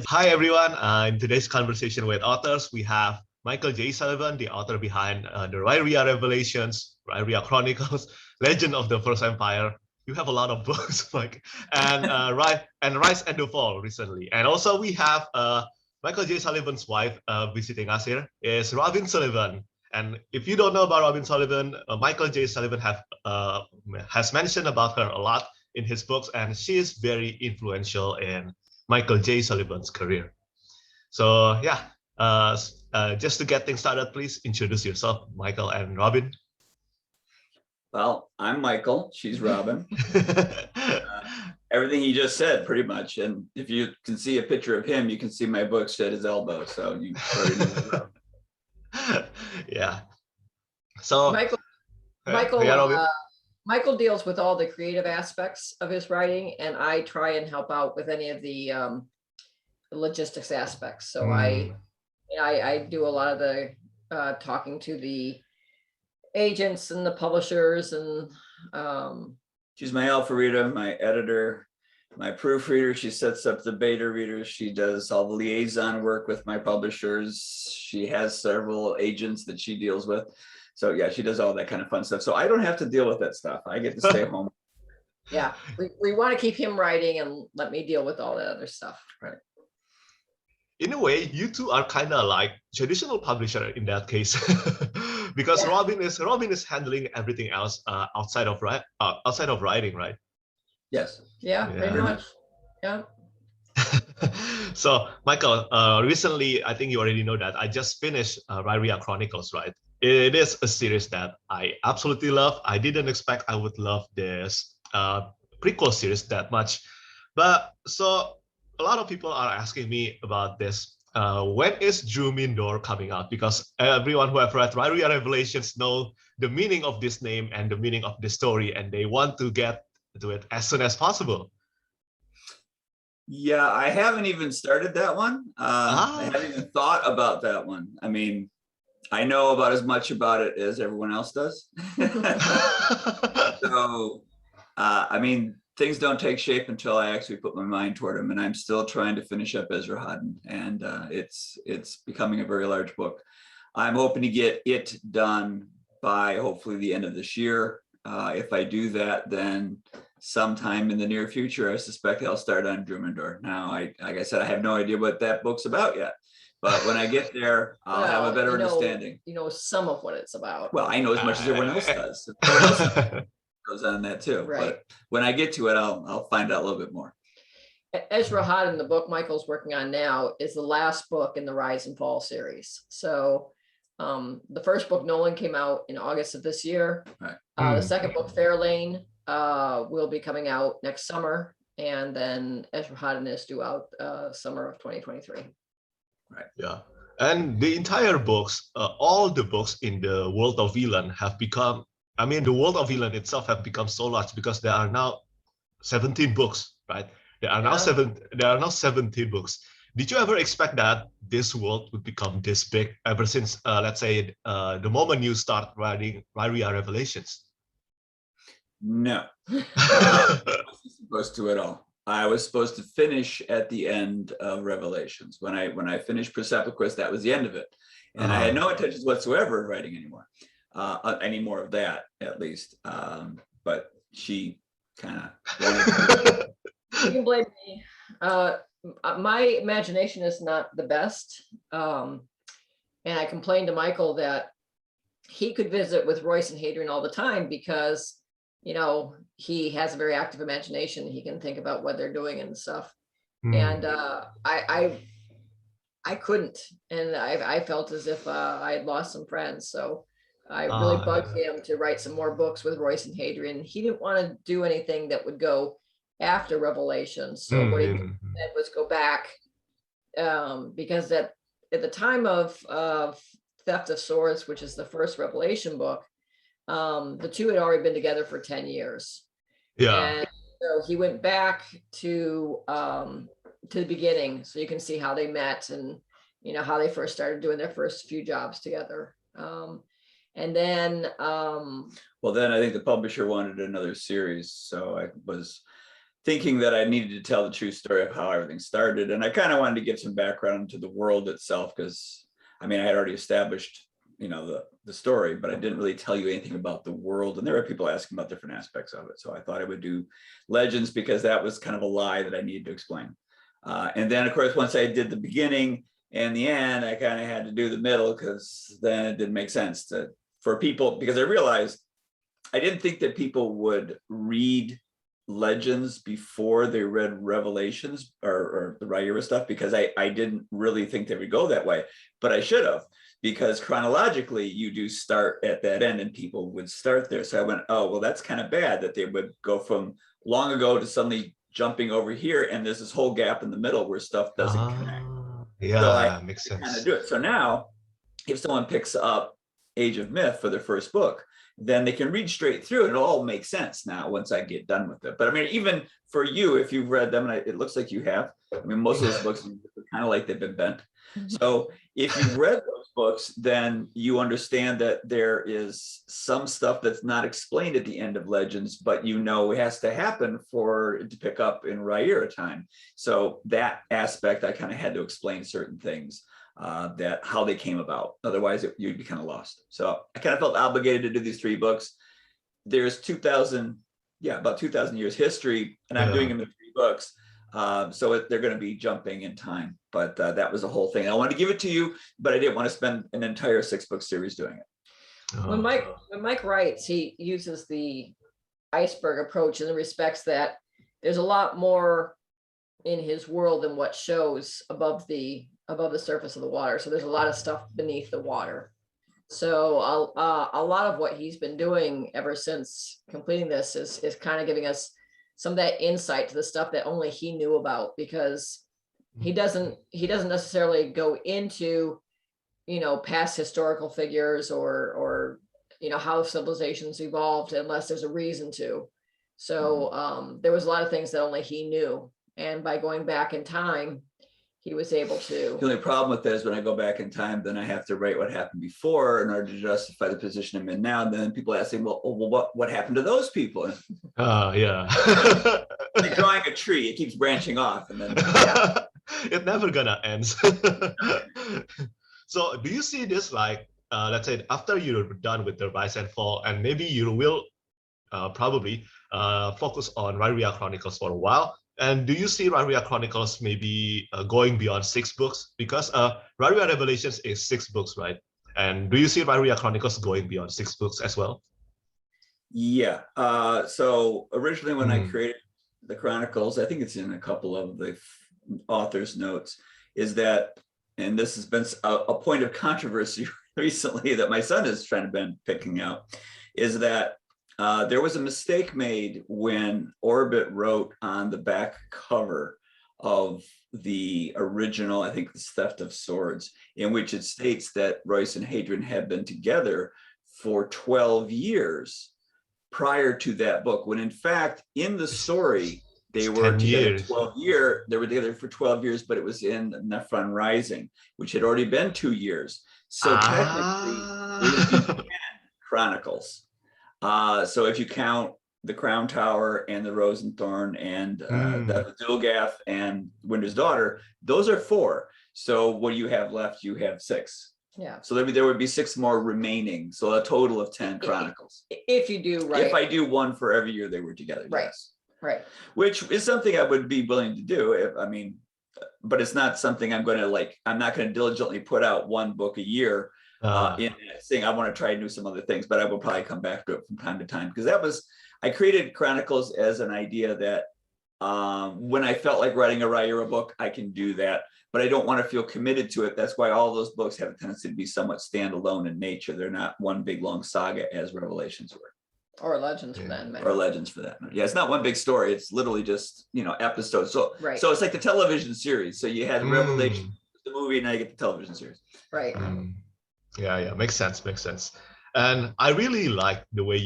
Hi, everyone. In today's conversation with authors, we have Michael J. Sullivan, the author behind the Riyria Revelations, Riyria Chronicles, Legend of the First Empire. You have a lot of books, Mike, and Rise and the Fall recently. And also we have Michael J. Sullivan's wife visiting us here is Robin Sullivan. And if you don't know about Robin Sullivan, Michael J. Sullivan has mentioned about her a lot in his books, and she is very influential in Michael J. Sullivan's career. So yeah, just to get things started, please introduce yourself, Michael and Robin. Well, I'm Michael, she's Robin. Everything he just said, pretty much. And if you can see a picture of him, you can see my books at his elbow. So you already know. Yeah. So Michael deals with all the creative aspects of his writing, and I try and help out with any of the logistics aspects. So I do a lot of the talking to the agents and the publishers, and she's my alpha reader, my editor, my proofreader. She sets up the beta readers. She does all the liaison work with my publishers. She has several agents that she deals with. So yeah, she does all that kind of fun stuff. So I don't have to deal with that stuff. I get to stay home. Yeah, we want to keep him writing and let me deal with all that other stuff. Right. In a way, you two are kind of like traditional publisher in that case, because yeah. Robin is handling everything else outside of writing, right? Yes. Yeah, pretty much. Yeah. So, Michael, recently, I think you already know that I just finished Riyria Chronicles, right? It is a series that I absolutely love. I didn't expect I would love this prequel series that much. But so a lot of people are asking me about this. When is Drumindor coming out? Because everyone who have read Riyria Revelations know the meaning of this name and the meaning of the story, and they want to get to it as soon as possible. Yeah, I haven't even started that one. I haven't even thought about that one. I mean, I know about as much about it as everyone else does. So, I mean, things don't take shape until I actually put my mind toward them, and I'm still trying to finish up Esarhaddon, and it's becoming a very large book. I'm hoping to get it done by hopefully the end of this year. If I do that, then sometime in the near future, I suspect I'll start on Drumindor. Now, like I said, I have no idea what that book's about yet. But when I get there, I'll have a better understanding. You know some of what it's about. Well, I know as much as everyone else does. Everyone else goes on that too. Right. But when I get to it, I'll find out a little bit more. Esarhaddon, the book Michael's working on now, is the last book in the Rise and Fall series. So the first book, Nolan, came out in August of this year. Right. The second book, Fairlane, will be coming out next summer. And then Esarhaddon is due out summer of 2023. Right. Yeah. And the entire books, all the books in the world of Elan have become, I mean, the world of Elan itself have become so large because there are now 17 books, right? There are now 17 books. Did you ever expect that this world would become this big ever since, let's say, the moment you start writing Riyria Revelations? No. I wasn't supposed to at all. I was supposed to finish at the end of Revelations. When I finished Persepolis, that was the end of it. And I had no intentions whatsoever of writing anymore. Any more of that, at least. But she kind of wanted to. You can blame me. My imagination is not the best. And I complained to Michael that he could visit with Royce and Hadrian all the time because, you know, he has a very active imagination. He can think about what they're doing and stuff. And I couldn't, and I felt as if I had lost some friends. So I really bugged him to write some more books with Royce and Hadrian. He didn't want to do anything that would go after Revelations. So what he did was go back, because at the time of Theft of Swords, which is the first Revelation book, the two had already been together for 10 years. Yeah. And so he went back to the beginning, so you can see how they met and, you know, how they first started doing their first few jobs together. And then well, then I think the publisher wanted another series, so I was thinking that I needed to tell the true story of how everything started. And I kind of wanted to give some background to the world itself, because I mean, I had already established, the story, but I didn't really tell you anything about the world. And there were people asking about different aspects of it. So I thought I would do legends because that was kind of a lie that I needed to explain. And then of course, once I did the beginning and the end, I kind of had to do the middle, because then it didn't make sense for people, because I realized I didn't think that people would read legends before they read Revelations or the Riyria stuff, because I didn't really think they would go that way, but I should have, because chronologically you do start at that end and people would start there. So I went, oh, well, that's kind of bad that they would go from long ago to suddenly jumping over here, and there's this whole gap in the middle where stuff doesn't connect. Yeah, So I makes kind sense. of do it. So now if someone picks up Age of Myth for their first book, then they can read straight through and it'll all make sense now once I get done with it. But I mean, even for you, if you've read them, and it looks like you have, I mean, most of those books are kind of like they've been bent. So if you've read those books, then you understand that there is some stuff that's not explained at the end of Legends, but it has to happen for it to pick up in Riyria time. So that aspect, I kind of had to explain certain things. That how they came about. Otherwise, you'd be kind of lost. So I kind of felt obligated to do these 3 books. There's about 2,000 years history, and I'm doing them in 3 books. So they're going to be jumping in time. But that was the whole thing. I wanted to give it to you, but I didn't want to spend an entire 6-book series doing it. When Mike writes, he uses the iceberg approach in the respects that there's a lot more in his world than what shows above the surface of the water. So there's a lot of stuff beneath the water. So a lot of what he's been doing ever since completing this is kind of giving us some of that insight to the stuff that only he knew about, because he doesn't necessarily go into, past historical figures or how civilizations evolved unless there's a reason to. So there was a lot of things that only he knew. And by going back in time, he was able to. The only problem with that is when I go back in time, then I have to write what happened before in order to justify the position I'm in now. And then people asking, well, what happened to those people? Yeah. Like drawing a tree, it keeps branching off, and then it's never gonna end. So do you see this like, let's say after you're done with the Rise and Fall, and maybe you will probably focus on Riyria Chronicles for a while? And do you see Riyria Chronicles maybe going beyond 6 books? Because Riyria Revelations is 6 books, right? And do you see Riyria Chronicles going beyond 6 books as well? Yeah. So originally when I created the Chronicles, I think it's in a couple of the author's notes, is that, and this has been a point of controversy recently that my son has been picking out, is that there was a mistake made when Orbit wrote on the back cover of the original, I think, The Theft of Swords, in which it states that Royce and Hadrian had been together for 12 years prior to that book, when in fact, in the story, they were together 12 years. They were together for 12 years, but it was in Nephron Rising, which had already been 2 years. So technically, it would be 10 Chronicles. So if you count the Crown Tower and the Rose and Thorn and the Dulgath and Winter's Daughter, those are 4. So what do you have left? You have 6. Yeah. So there would be 6 more remaining. So a total of 10 Chronicles. If you do, right. If I do 1 for every year they were together. Right. Yes. Right. Which is something I would be willing to do. But it's not something I'm going to I'm not going to diligently put out 1 book a year. In that thing, I want to try and do some other things, but I will probably come back to it from time to time, because I created Chronicles as an idea that when I felt like writing a Riyria book, I can do that, but I don't want to feel committed to it. That's why all those books have a tendency to be somewhat standalone in nature. They're not one big long saga as Revelations were. Or Legends for that matter. Or Legends for that matter. Yeah, it's not one big story. It's literally just, episodes. So, right. So it's like the television series. So you had Revelation, the movie, and now you get the television series. Right. Yeah, makes sense. And I really like the way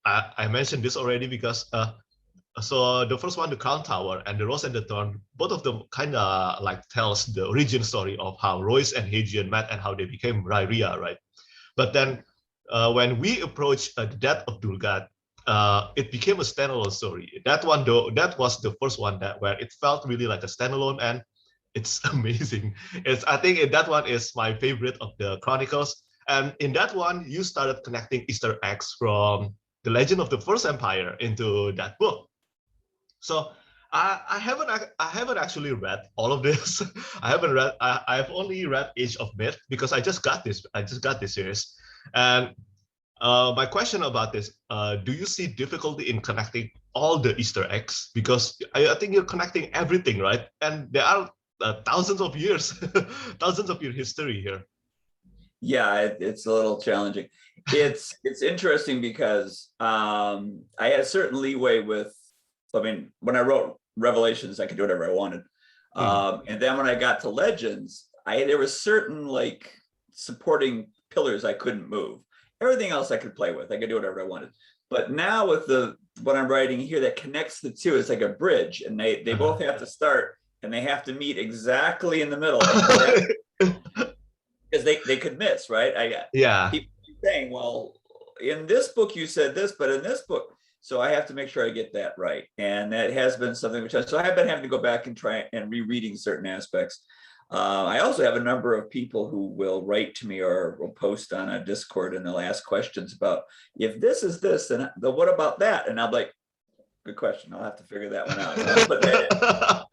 I mentioned this already, because so the first one, the Crown Tower and the Rose and the Thorn, both of them kind of tells the origin story of how Royce and Hadrian met and how they became Riyria, right? But then when we approach the death of Dulgath, it became a standalone story. That one though, that was the first one that where it felt really like a standalone, and it's amazing. I think that one is my favorite of the Chronicles. And in that one, you started connecting Easter eggs from the Legend of the First Empire into that book. So I haven't actually read all of this. I've only read Age of Myth because I just got this series. And my question about this, do you see difficulty in connecting all the Easter eggs? Because I think you're connecting everything, right? And there are thousands of years, thousands of year history here. Yeah, it's a little challenging. It's interesting because I had a certain leeway with, I mean, when I wrote Revelations, I could do whatever I wanted. And then when I got to Legends, there were certain like supporting pillars I couldn't move. Everything else I could play with. I could do whatever I wanted. But now with what I'm writing here that connects the two, it's like a bridge, and they both have to start and they have to meet exactly in the middle. Because they could miss, right? Yeah. People keep saying, well, in this book you said this, but in this book, so I have to make sure I get that right. And that has been something so I've been having to go back and try and rereading certain aspects. I also have a number of people who will write to me or will post on a Discord and they'll ask questions about, if this is this, then what about that? And I'm like, good question. I'll have to figure that one out. But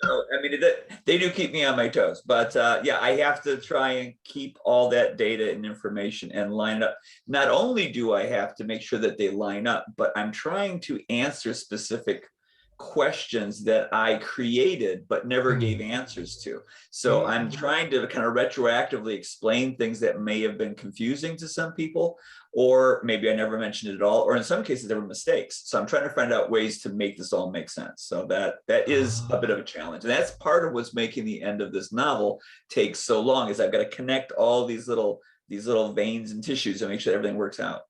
so, I mean, they do keep me on my toes. But yeah, I have to try and keep all that data and information and line it up. Not only do I have to make sure that they line up, but I'm trying to answer specific questions that I created but never gave answers to. So I'm trying to kind of retroactively explain things that may have been confusing to some people, or maybe I never mentioned it at all, or in some cases there were mistakes. So I'm trying to find out ways to make this all make sense. So that is a bit of a challenge. And that's part of what's making the end of this novel take so long, is I've got to connect all these little veins and tissues and make sure everything works out.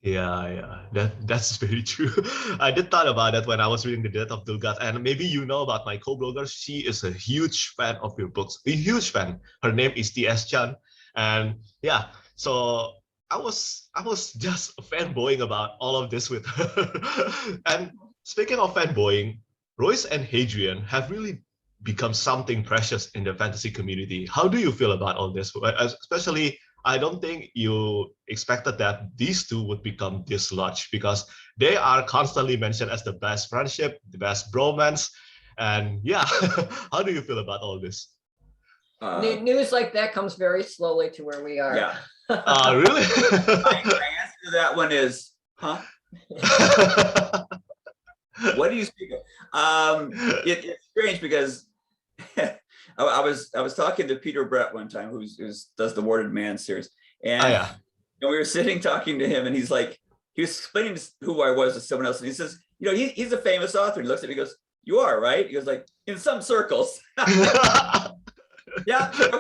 Yeah, that's very true. I did thought about that when I was reading The Death of Dulgat, and maybe you know about my co-blogger. She is a huge fan of your books, a huge fan. Her name is T.S. Chan, and yeah, so I was just fanboying about all of this with her. And speaking of fanboying, Royce and Hadrian have really become something precious in the fantasy community. How do you feel about all this, especially? I don't think you expected that these two would become this large, because they are constantly mentioned as the best friendship, the best bromance. And yeah, how do you feel about all this? News like that comes very slowly to where we are. Yeah. Really? My answer to that one is, huh? What do you speak of? It's strange because I was talking to Peter Brett one time, who does the Warded Man series, and we were sitting talking to him, and he was explaining who I was to someone else, and he says, he's a famous author. And he looks at me, and goes, "You are, right?" He goes, like, in some circles. Yeah, okay.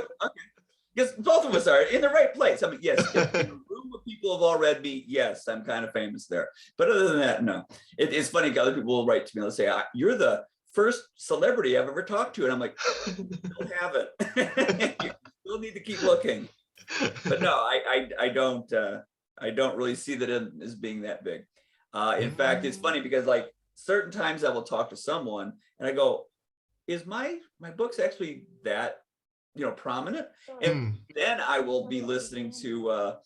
Because both of us are in the right place. I mean, yes, in a room of people have all read me, yes, I'm kind of famous there. But other than that, no. It's funny, other people will write to me, they'll say, "You're the first celebrity I've ever talked to," and I'm like, "Don't have it." You still need to keep looking. But no, I don't really see that as being that big. In fact, it's funny because like certain times I will talk to someone and I go, "Is my books actually that prominent?" And then I will be listening to a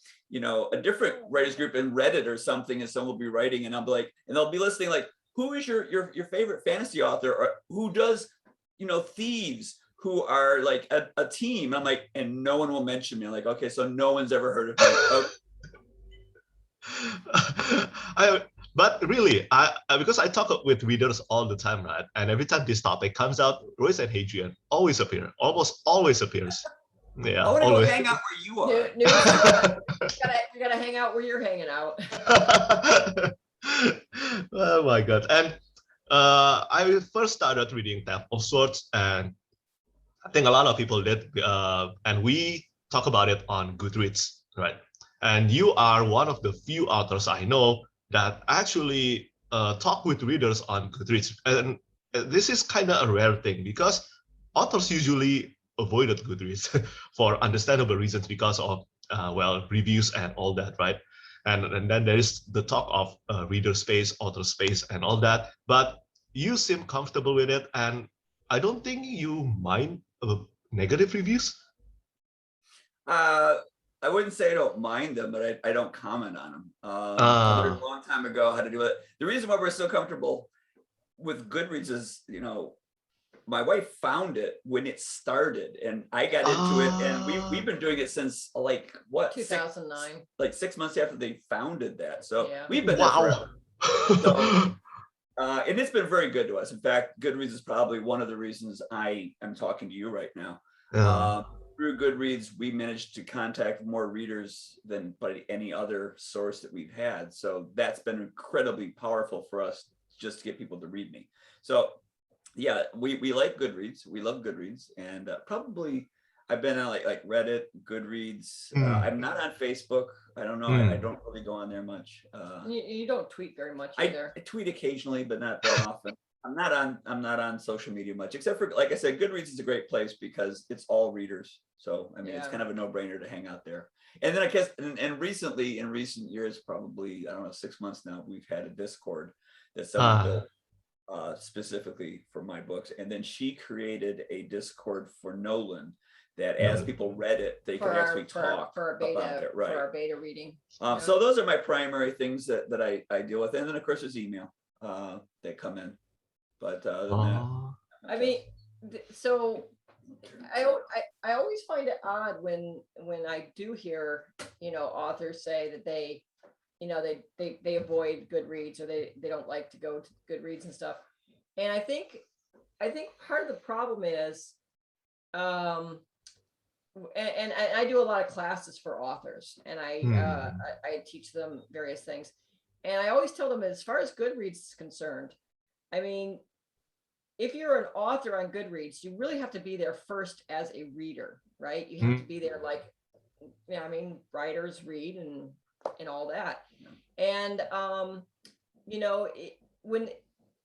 different writers group in Reddit or something, and someone will be writing, and I'll be like, and they'll be listening like, "Who is your favorite fantasy author, or who does thieves who are like a team?" I'm like, and no one will mention me. I'm like, okay, so no one's ever heard of me. Okay. But really, because I talk with readers all the time, right? And every time this topic comes out, Royce and Hadrian almost always appears. Yeah, I want to go hang out where you are. You gotta hang out where you're hanging out. Oh my God. And I first started reading Theft of Swords, and I think a lot of people did, and we talk about it on Goodreads, right? And you are one of the few authors I know that actually talk with readers on Goodreads. And this is kind of a rare thing, because authors usually avoided Goodreads for understandable reasons, because of, reviews and all that, right? and then there is the talk of reader space, author space, and all that. But you seem comfortable with it, and I don't think you mind negative reviews. I wouldn't say I don't mind them, but I don't comment on them. I learned a long time ago how to do it. The reason why we're so comfortable with Goodreads is, you know, my wife found it when it started, and I got into it, and we've been doing it since like what 2009, like 6 months after they founded that. So yeah. we've been there forever. So, and it's been very good to us. In fact, Goodreads is probably one of the reasons I am talking to you right now. Through Goodreads, we managed to contact more readers than by any other source that we've had. So that's been incredibly powerful for us just to get people to read me. So yeah, we like Goodreads. We love Goodreads, and probably I've been on like Reddit, Goodreads. I'm not on Facebook. I don't know. I don't really go on there much. You don't tweet very much either. I tweet occasionally, but not that often. I'm not on social media much, except for, like I said, Goodreads is a great place because it's all readers. So I mean, it's kind of a no-brainer to hang out there. And then I guess, and recently, in recent years, probably, I don't know, 6 months now, we've had a Discord that someone built specifically for my books. And then she created a Discord for Nolan that as people read it, they could actually talk for our beta, about it. Right. For our beta reading. So those are my primary things that I deal with. And then of course there's email that come in. But other than that, I mean, so I always find it odd when I do hear, you know, authors say that they, you know, they avoid Goodreads, or they don't like to go to Goodreads and stuff. And I think part of the problem is, and I do a lot of classes for authors, and I teach them various things, and I always tell them, as far as Goodreads is concerned, I mean, if you're an author on Goodreads, you really have to be there first as a reader, right? You have to be there, like, you know, I mean, writers read and all that. And you know, when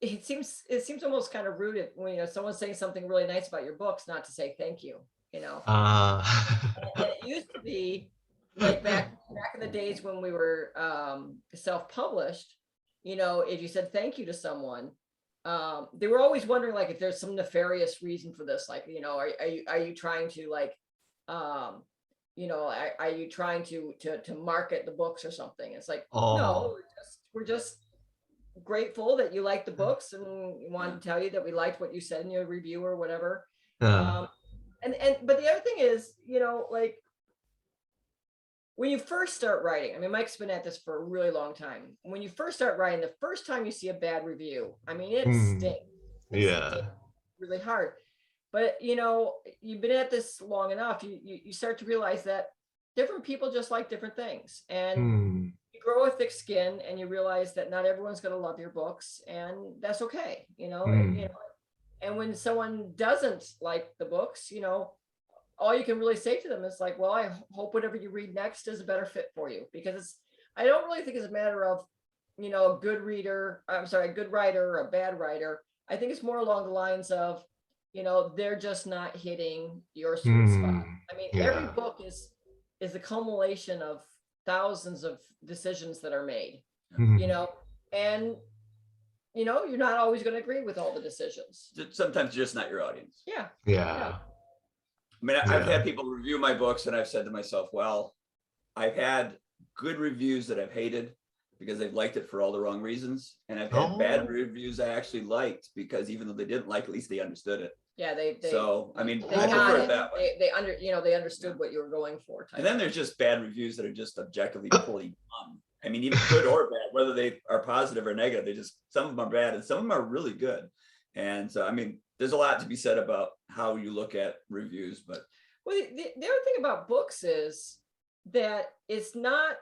it seems almost kind of rude when, you know, someone's saying something really nice about your books, not to say thank you, you know. And it used to be like back in the days when we were self-published, you know, if you said thank you to someone, they were always wondering, like, if there's some nefarious reason for this, like, you know, are you trying to, like, you know, are you trying to market the books or something? It's like, no, we're just grateful that you like the books, and we wanted to tell you that we liked what you said in your review or whatever. But the other thing is, you know, like, when you first start writing, I mean, Mike's been at this for a really long time. When you first start writing, the first time you see a bad review, I mean, it stinks. It stinks really hard. But, you know, you've been at this long enough, you start to realize that different people just like different things. And you grow a thick skin, and you realize that not everyone's going to love your books, and that's okay, you know. You know, and when someone doesn't like the books, you know, all you can really say to them is like, well, I hope whatever you read next is a better fit for you, because I don't really think it's a matter of, you know, a good writer or a bad writer. I think it's more along the lines of, you know, they're just not hitting your sweet spot. I mean, every book is a culmination of thousands of decisions that are made, you know, and, you know, you're not always going to agree with all the decisions. Sometimes you're just not your audience. Yeah. I mean, I've had people review my books, and I've said to myself, well, I've had good reviews that I've hated because they've liked it for all the wrong reasons. And I've had bad reviews I actually liked because even though they didn't like, at least they understood it. Yeah, so I mean, I prefer it that way. They understood what you were going for. And then there's just bad reviews that are just objectively poorly done. I mean, even good or bad, whether they are positive or negative, some of them are bad and some of them are really good. And so, I mean, there's a lot to be said about how you look at reviews, but. Well, the other thing about books is that it's not,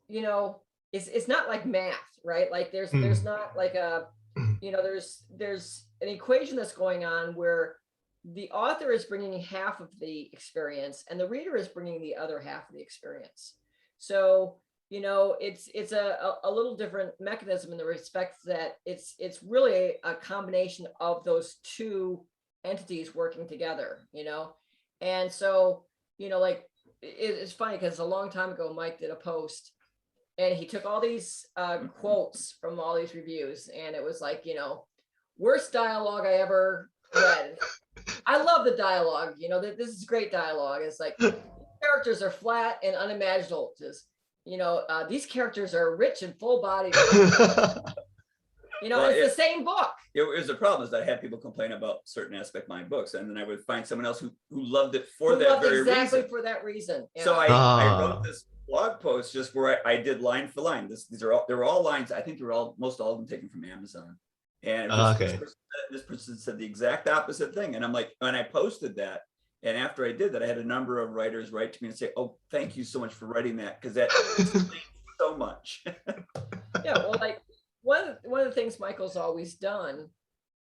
you know, it's not like math, right? Like there's not like a, you know, there's an equation that's going on where the author is bringing half of the experience and the reader is bringing the other half of the experience. So, you know, it's a little different mechanism in the respect that it's really a combination of those two entities working together, you know? And so, you know, like, it's funny because a long time ago, Mike did a post and he took all these quotes from all these reviews, and it was like, worst dialogue I ever read. I love the dialogue, this is great dialogue. It's like, characters are flat and unimaginable. Just, these characters are rich and full-bodied. Well, it's the same book. It was the problem is that I had people complain about certain aspects of my books, and then I would find someone else who loved it for that very exactly reason. for that reason. Yeah. So I wrote this blog post just where I did line for line. They were all lines. I think they were most all of them taken from Amazon. And this person said the exact opposite thing. And I'm like, and I posted that. And after I did that, I had a number of writers write to me and say, "Oh, thank you so much for writing that, because that explains so much." Yeah, well, like one of the things Michael's always done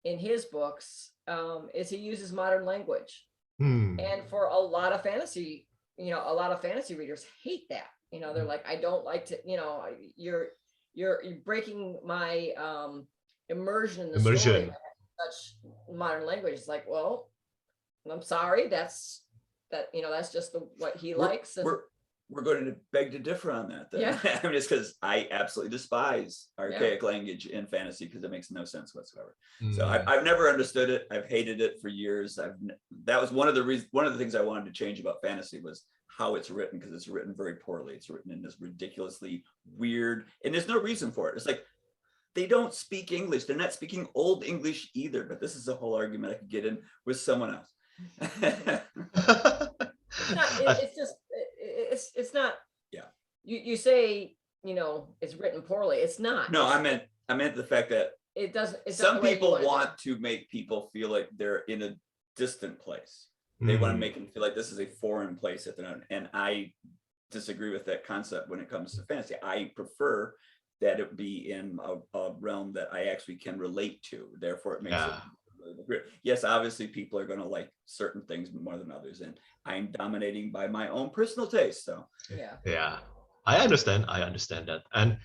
in his books is he uses modern language. And for a lot of fantasy, a lot of fantasy readers hate that. They're like, I don't like to, you're breaking my immersion in the story with such modern language. It's like, well, I'm sorry, that's just what he likes. And we're going to beg to differ on that then. Yeah. I mean, just because I absolutely despise archaic language in fantasy, because it makes no sense whatsoever. So I've never understood it. I've hated it for years. That was one of the things I wanted to change about fantasy was how it's written, because it's written very poorly. It's written in this ridiculously weird, and there's no reason for it. It's like, they don't speak English. They're not speaking Old English either, but this is a whole argument I could get in with someone else. It's not. Yeah. You say, it's written poorly. It's not. No, I meant the fact that it doesn't. Some people want to make people feel like they're in a distant place. They want to make them feel like this is a foreign place that they're not. And I disagree with that concept when it comes to fantasy. I prefer that it be in a realm that I actually can relate to. Therefore, it makes it really great. Yes, obviously people are going to like certain things more than others, and I'm dominating by my own personal taste. So yeah, I understand that. And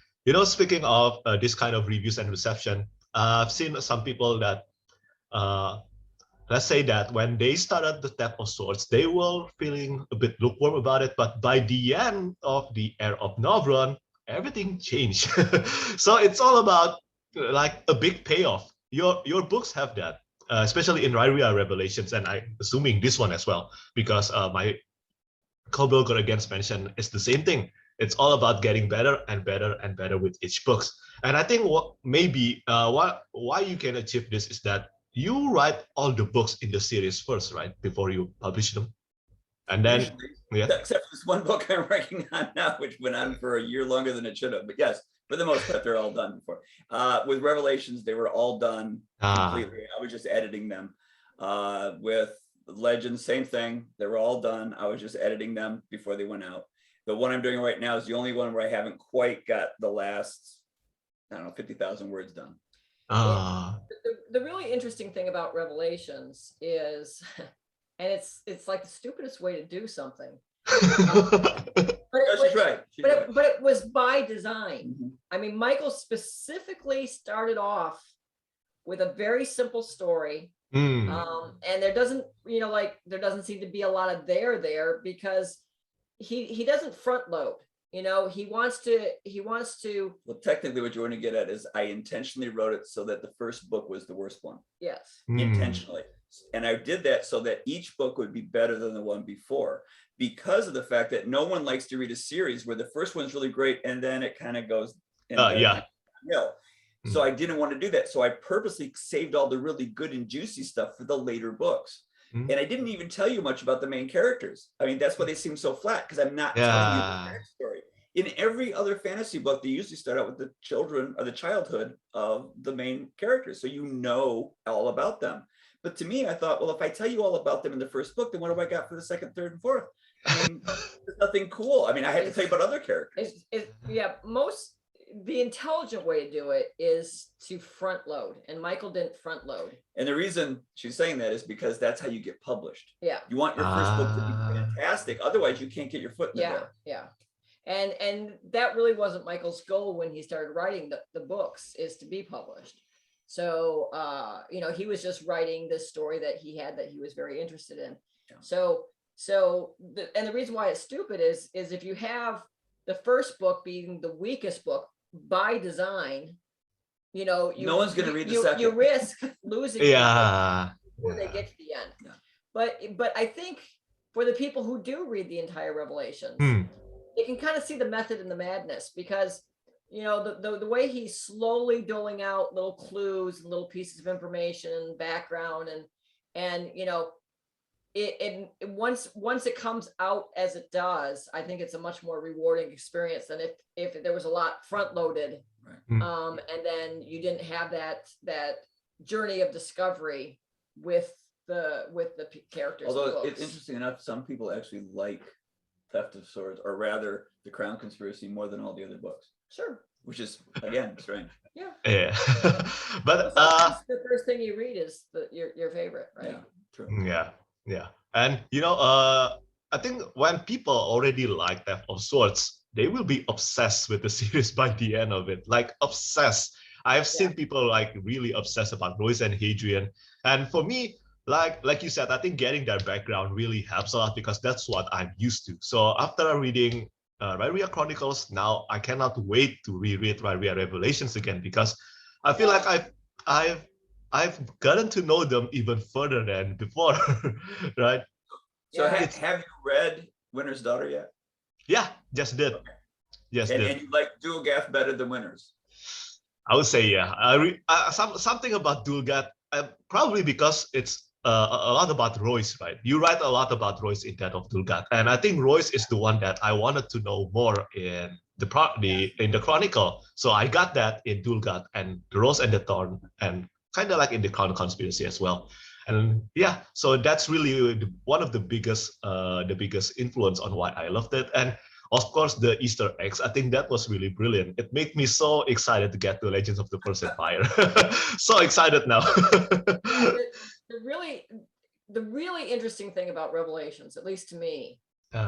speaking of this kind of reviews and reception, I've seen some people that let's say that when they started the Tap of Swords, they were feeling a bit lukewarm about it, but by the end of the Heir of Novron, everything changed. So it's all about like a big payoff. Your books have that, especially in Riyria Revelations, and I'm assuming this one as well, because my co-blogger against mentioned it's the same thing. It's all about getting better and better and better with each books. And I think what maybe why you can achieve this is that you write all the books in the series first, right, before you publish them, and then except for this one book I'm working on now, which went on for a year longer than it should have. But yes, for the most part, they're all done before. With Revelations, they were all done completely. I was just editing them. With Legends, same thing. They were all done. I was just editing them before they went out. The one I'm doing right now is the only one where I haven't quite got the last, 50,000 words done. The really interesting thing about Revelations is, and it's like the stupidest way to do something. But it was by design. I mean, Michael specifically started off with a very simple story. And there doesn't, there doesn't seem to be a lot of there because he doesn't front load. He wants to. Well, technically what you want to get at is I intentionally wrote it so that the first book was the worst one. Yes. Intentionally. And I did that so that each book would be better than the one before, because of the fact that no one likes to read a series where the first one's really great and then it kind of goes. So I didn't want to do that. So I purposely saved all the really good and juicy stuff for the later books. And I didn't even tell you much about the main characters. I mean, that's why they seem so flat, because I'm not telling you the backstory. In every other fantasy book, they usually start out with the children or the childhood of the main characters. So you know all about them. But to me, I thought, well, if I tell you all about them in the first book, then what have I got for the second, third, and fourth? I mean, there's nothing cool. I mean, I had to tell you about other characters. The intelligent way to do it is to front load, and Michael didn't front load. And the reason she's saying that is because that's how you get published. Yeah. You want your first book to be fantastic. Otherwise, you can't get your foot in the door. Yeah. And that really wasn't Michael's goal when he started writing the books, is to be published. So, he was just writing this story that he had that he was very interested in. Yeah. So the reason why it's stupid is if you have the first book being the weakest book by design, no one's going to read the second. You risk losing people Yeah. before they get to the end. Yeah. But I think for the people who do read the entire Revelations, they can kind of see the method and the madness, because the way he's slowly doling out little clues and little pieces of information, background, and it once it comes out as it does, I think it's a much more rewarding experience than if there was a lot front loaded, and then you didn't have that journey of discovery with the characters. Although it's interesting enough, some people actually like Theft of Swords, or rather the Crown Conspiracy, more than all the other books. Sure. Which is, again, strange. Yeah. Yeah. But the first thing you read is your favorite, right? Yeah, true. Yeah. And I think when people already like Theft of Swords, they will be obsessed with the series by the end of it. Like obsessed. I've seen people like really obsessed about Royce and Hadrian. And for me, like you said, I think getting their background really helps a lot, because that's what I'm used to. So after reading Riyria Chronicles, now I cannot wait to reread Riyria Revelations again, because I feel like I've gotten to know them even further than before, right? So have you read Winter's Daughter yet? Yeah, just did. Okay. Yes, and you like Dulgath better than Winters? I would say yeah. Something about Dulgath, probably because it's a lot about Royce, right? You write a lot about Royce in Death of Dulgath, and I think Royce is the one that I wanted to know more in the Chronicle. So I got that in Dulgath and the Rose and the Thorn, and kind of like in the Crown Conspiracy as well. And yeah, so that's really one of the biggest influence on why I loved it. And of course, the Easter eggs, I think that was really brilliant. It made me so excited to get to Legends of the First Empire. So excited now. The really interesting thing about Revelations, at least to me,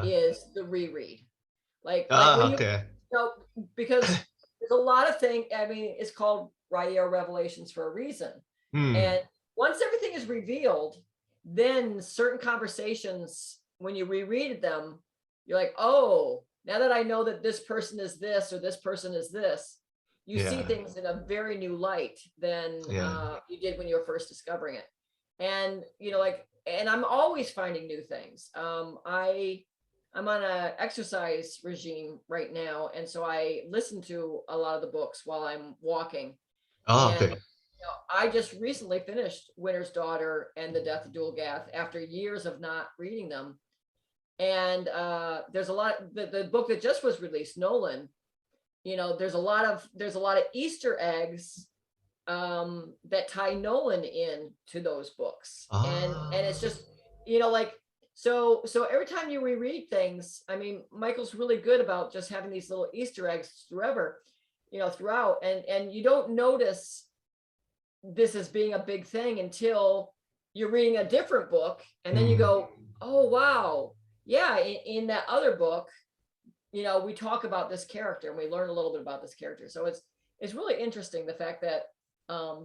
is the reread. Like when okay. Because there's a lot of things. I mean, it's called Riyria Revelations for a reason. And once everything is revealed, then certain conversations, when you reread them, you're like, oh, now that I know that this person is this or this person is this, you see things in a very new light than you did when you were first discovering it. And and I'm always finding new things. I'm on an exercise regime right now, and so I listen to a lot of the books while I'm walking. Okay. I just recently finished Winter's Daughter and The Death of Dulgath after years of not reading them. And there's a lot, the book that just was released, Nolan, there's a lot of Easter eggs that tie Nolan in to those books. And it's just, so every time you reread things, I mean, Michael's really good about just having these little Easter eggs throughout, and you don't notice this as being a big thing until you're reading a different book, and then you go, oh wow, yeah, in that other book, we talk about this character and we learn a little bit about this character. So it's really interesting, the fact that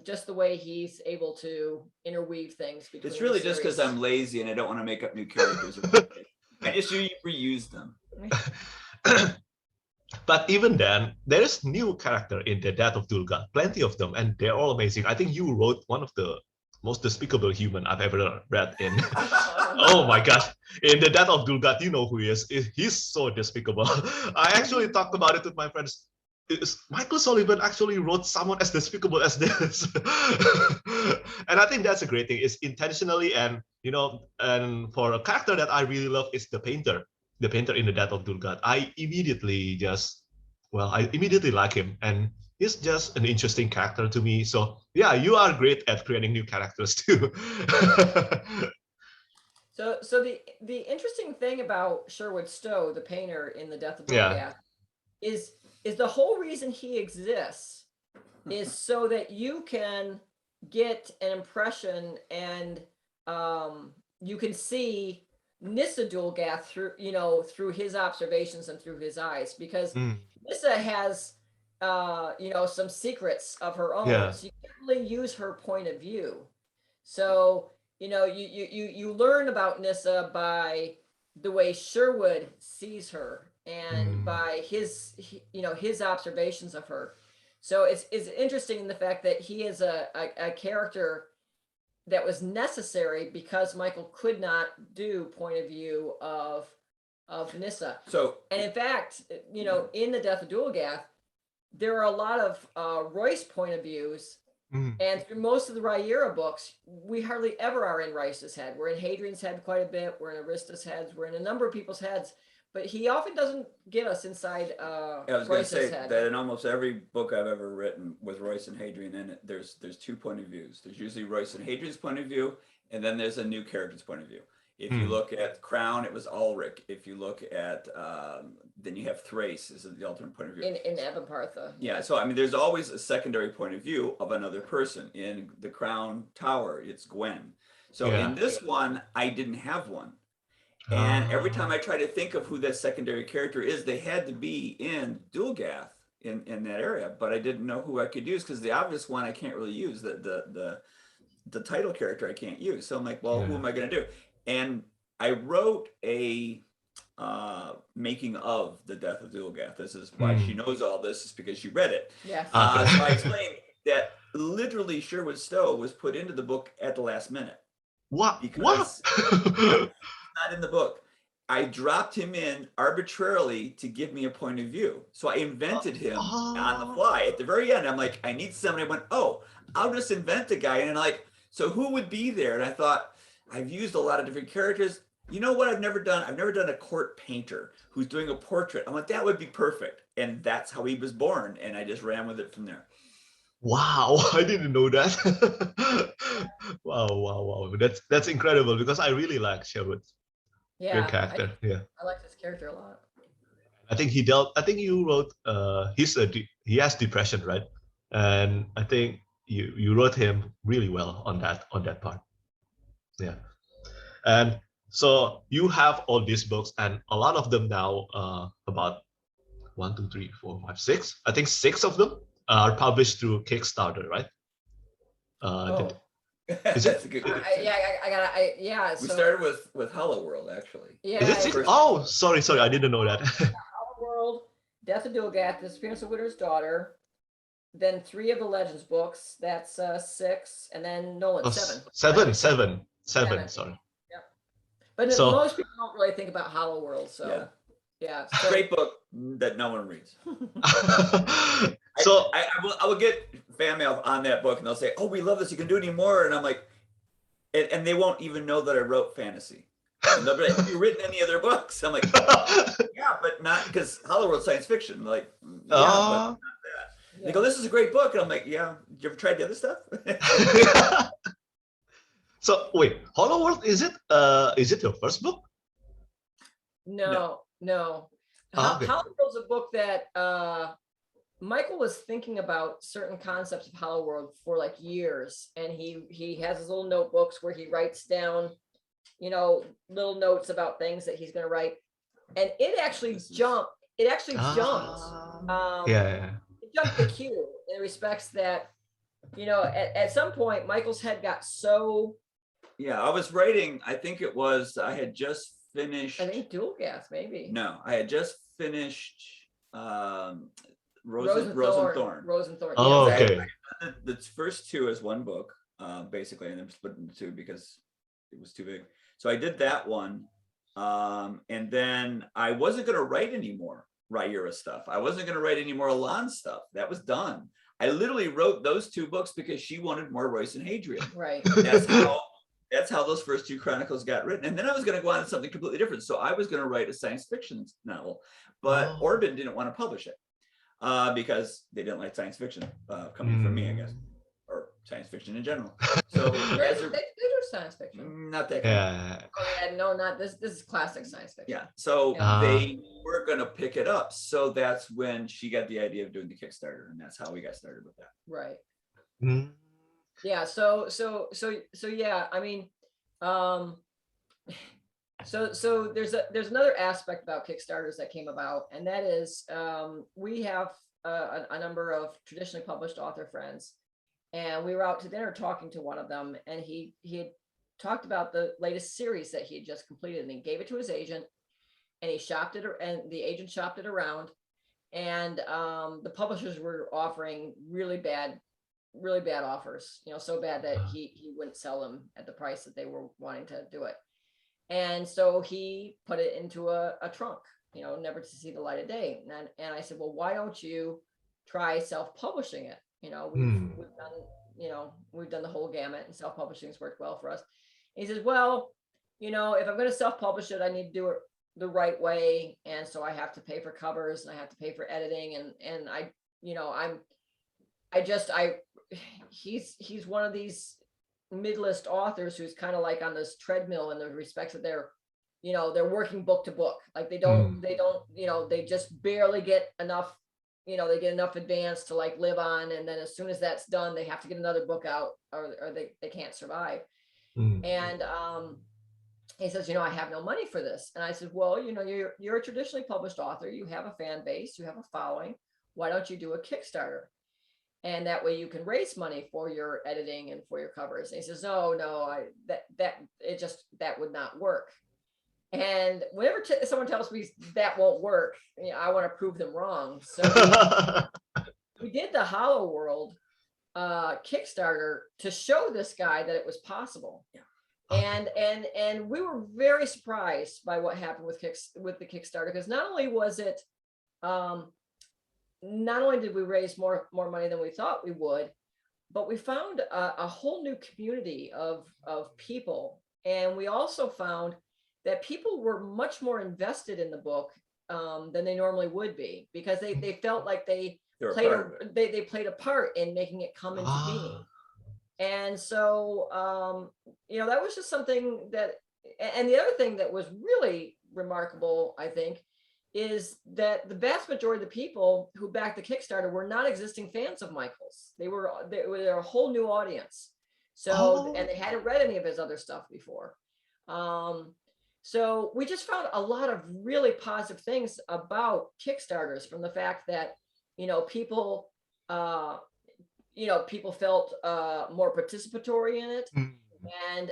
just the way he's able to interweave things between. It's really just because I'm lazy and I don't want to make up new characters. I just reuse them. But even then, there is new character in the Death of Dulgath, plenty of them, and they're all amazing. I think you wrote one of the most despicable human I've ever read in. Oh my gosh. In the Death of Dulgath, you know who he is. He's so despicable. I actually talked about it with my friends. Michael Sullivan actually wrote someone as despicable as this. And I think that's a great thing. It's intentionally, and and for a character that I really love is the painter in the Death of Dulgath. I immediately like him, and he's just an interesting character to me. So yeah, you are great at creating new characters too. So the interesting thing about Sherwood Stowe, the painter in the Death of Dulgath, is the whole reason he exists is so that you can get an impression, and you can see Nissa Dulgath through his observations and through his eyes, because Nissa has some secrets of her own, so you can't really use her point of view. So you learn about Nissa by the way Sherwood sees her, and by his observations of her. So it's interesting in the fact that he is a character that was necessary because Michael could not do point of view of Nissa. So, and in fact, in the Death of Dulgath, there are a lot of Royce point of views. And through most of the Riyria books, we hardly ever are in Royce's head. We're in Hadrian's head quite a bit. We're in Arista's heads. We're in a number of people's heads. But he often doesn't get us inside I was going to say that in almost every book I've ever written with Royce and Hadrian in it, there's 2 point of views. There's usually Royce and Hadrian's point of view, and then there's a new character's point of view. If you look at Crown, it was Ulrich. If you look at, then you have Thrace is the alternate point of view. In Evanpartha. Yeah, so I mean, there's always a secondary point of view of another person. In the Crown Tower, it's Gwen. So in this one, I didn't have one. And every time I try to think of who that secondary character is, they had to be in Dulgath in that area, but I didn't know who I could use because the obvious one I can't really use. The title character I can't use. So I'm like, well, who am I going to do? And I wrote a making of the Death of Dulgath. This is why she knows all this, is because she read it. Yes. So I explained that literally Sherwood Stowe was put into the book at the last minute. What? Because not in the book. I dropped him in arbitrarily to give me a point of view. So I invented him on the fly. At the very end, I'm like, I need somebody. I went, oh, I'll just invent a guy. And like, so who would be there? And I thought, I've used a lot of different characters. You know what I've never done? I've never done a court painter who's doing a portrait. I'm like, that would be perfect. And that's how he was born. And I just ran with it from there. Wow, I didn't know that. Wow. That's incredible because I really like Sherwood. Yeah, Great character. I like this character a lot. I think you wrote he has depression, right? And I think you wrote him really well on that part. Yeah. And so you have all these books, and a lot of them now, about 1, 2, 3, 4, 5, 6. I think 6 of them are published through Kickstarter, right? Is That's it? a good question. Yeah. We started with Hollow World, actually. Yeah. Is it 6? Oh, sorry, I didn't know that. Hollow World, Death of Dulgath, Disappearance of Widow's Daughter, then 3 of the Legends books. That's 6, and then Nolan 7. Seven. Sorry. Yeah. But most people don't really think about Hollow World, so yeah. So, Great book that no one reads. So I will get fan mail on that book, and they'll say, "Oh, we love this. You can do any more?" And I'm like, and they won't even know that I wrote fantasy. And they'll be like, "Have you written any other books?" I'm like, "Yeah, but not because Hollow World science fiction." Like, but not that. They go, "This is a great book," and I'm like, "Yeah. Did you ever try the other stuff?" So wait, Hollow World, is it your first book? No. Okay. Hollow World's a book that Michael was thinking about certain concepts of Hollow World for like years, and he has his little notebooks where he writes down, little notes about things that he's going to write, and it actually jumped. It actually jumped. Yeah. It jumped the queue in the respects that, at some point Michael's head got so. Yeah, I was writing. I think it was. I had just finished. I think Dulgath, maybe. No, I had just finished. Rose and Thorn. Oh, okay. The first 2 as one book, basically, and then split into 2 because it was too big. So I did that one, and then I wasn't going to write any more Riyria stuff. I wasn't going to write any more Elan stuff. That was done. I literally wrote those 2 books because she wanted more Royce and Hadrian. Right. That's how those first 2 chronicles got written. And then I was going to go on to something completely different. So I was going to write a science fiction novel, but Orban didn't want to publish it. Because they didn't like science fiction coming from me, I guess, or science fiction in general. So they do science fiction. Not that. No, not this. This is classic science fiction. Yeah. So they were going to pick it up. So that's when she got the idea of doing the Kickstarter, and that's how we got started with that. Right. Yeah. So yeah. I mean, So there's another aspect about Kickstarters that came about, and that is we have a number of traditionally published author friends, and we were out to dinner talking to one of them, and he had talked about the latest series that he had just completed, and he gave it to his agent, and he shopped it, and the agent shopped it around, and the publishers were offering really bad offers, so bad that he wouldn't sell them at the price that they were wanting to do it. And so he put it into a trunk, never to see the light of day. And I said, well, why don't you try self-publishing it? We've done, we've done the whole gamut, and self-publishing's worked well for us. And he says, well, if I'm going to self-publish it, I need to do it the right way. And so I have to pay for covers, and I have to pay for editing. And he's one of these mid-list authors who's kind of like on this treadmill in the respects that they're working book to book. Like they just barely get enough, they get enough advance to like live on. And then as soon as that's done, they have to get another book out, or they can't survive. And he says, I have no money for this. And I said, well, you're a traditionally published author. You have a fan base, you have a following. Why don't you do a Kickstarter? And that way you can raise money for your editing and for your covers. And he says, no, that would not work. And whenever someone tells me that won't work, I want to prove them wrong. So we did the Hollow World Kickstarter to show this guy that it was possible. Yeah. And we were very surprised by what happened with the Kickstarter, because not only was it not only did we raise more money than we thought we would, but we found a whole new community of people. And we also found that people were much more invested in the book than they normally would be, because they felt like they played a part in making it come into being. And so, that was just something that, and the other thing that was really remarkable, I think, is that the vast majority of the people who backed the Kickstarter were not existing fans of Michael's. They were a whole new audience. So, and they hadn't read any of his other stuff before. So we just found a lot of really positive things about Kickstarters, from the fact that, people felt more participatory in it. And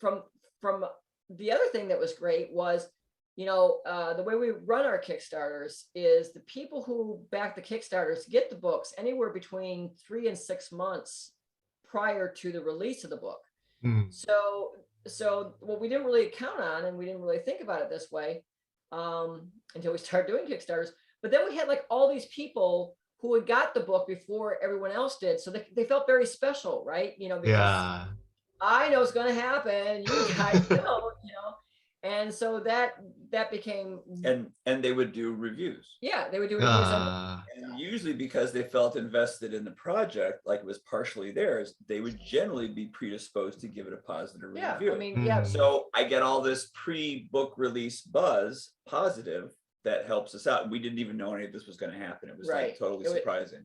from the other thing that was great was, the way we run our Kickstarters is the people who back the Kickstarters get the books anywhere between 3 and 6 months prior to the release of the book. So what we didn't really count on, and we didn't really think about it this way until we started doing Kickstarters. But then we had like all these people who had got the book before everyone else did. So they felt very special, right? Because I know it's going to happen. You guys don't, And so that became, and they would do reviews. Yeah, they would do reviews. And usually, because they felt invested in the project, like it was partially theirs, they would generally be predisposed to give it a positive review. I mean, yeah. So I get all this pre-book release buzz, positive, that helps us out. We didn't even know any of this was going to happen. It was like totally surprising.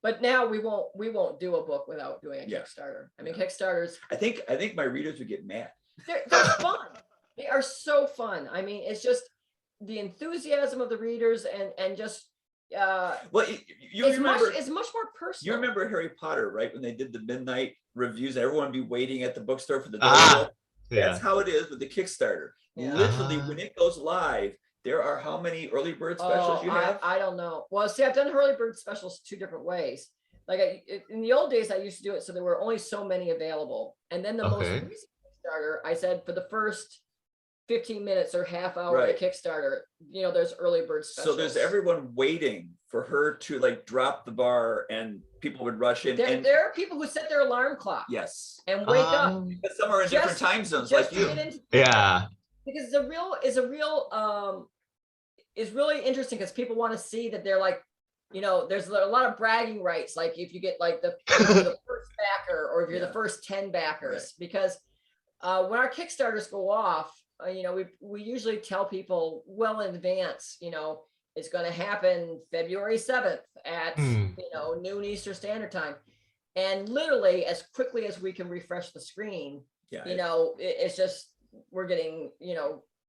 But now we won't do a book without doing a Kickstarter. I mean, Kickstarters. I think my readers would get mad. They're fun. They are so fun. I mean, it's just the enthusiasm of the readers, and just well, it's much more personal. You remember Harry Potter, right? When they did the midnight reviews, everyone would be waiting at the bookstore for the door. That's how it is with the Kickstarter. Literally, when it goes live, there are how many early bird specials you have? I don't know. Well, see, I've done early bird specials 2 different ways. Like in the old days, I used to do it so there were only so many available. And then the most recent Kickstarter, I said for the first 15 minutes or half hour of the Kickstarter, there's early bird specials. So there's everyone waiting for her to like drop the bar, and people would rush in. There are people who set their alarm clock. Yes. And wake up. Because some are in different time zones, like you. Because it's really interesting, because people want to see that they're like, there's a lot of bragging rights. Like if you get like the first backer, or if you're the first 10 backers, because when our Kickstarters go off, we usually tell people well in advance, it's going to happen February 7th at, noon Eastern Standard Time. And literally as quickly as we can refresh the screen, it's just, we're getting,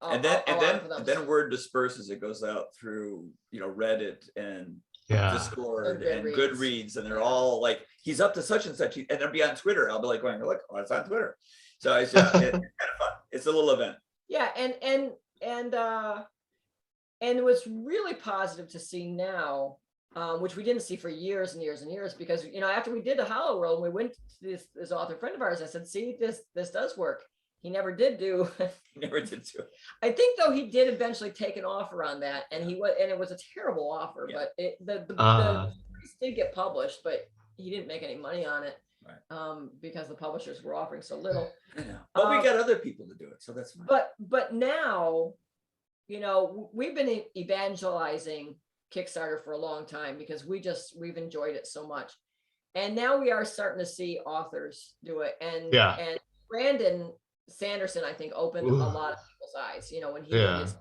and then word disperses. It goes out through, Reddit and Discord and Goodreads, and they're all like, he's up to such and such, and they'll be on Twitter. I'll be like going, look, it's on Twitter. So it's kind of fun. It's a little event. Yeah, and and what's really positive to see now, which we didn't see for years and years and years, because after we did the Hollow World, we went to this author friend of ours. I said, "See, this does work." He never did do. Never did do it. I think though he did eventually take an offer on that, and it was a terrible offer. Yeah. But the series did get published, but he didn't make any money on it, right. because the publishers were offering so little. I know. But we got other people to do it, so that's fine. But now, we've been evangelizing Kickstarter for a long time because we've enjoyed it so much, and now we are starting to see authors do it, and Brandon Sanderson, I think, opened a lot of people's eyes, when he did his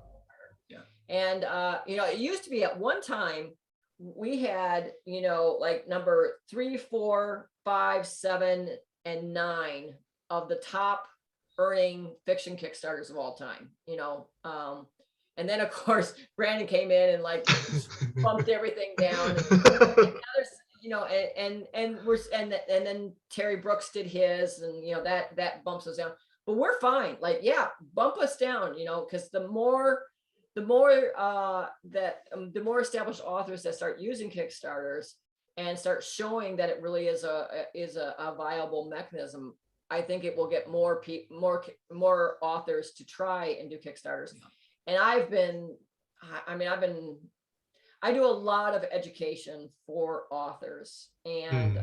and it used to be at one time we had, like number 3, 4, 5, 7, and 9 of the top earning fiction Kickstarters of all time, and then of course Brandon came in and like bumped everything down. And then Terry Brooks did his, and that bumps us down. But we're fine. Like, bump us down, because the more established authors that start using Kickstarters and start showing that it really is a viable mechanism, I think it will get more authors to try and do Kickstarters. And I do a lot of education for authors, and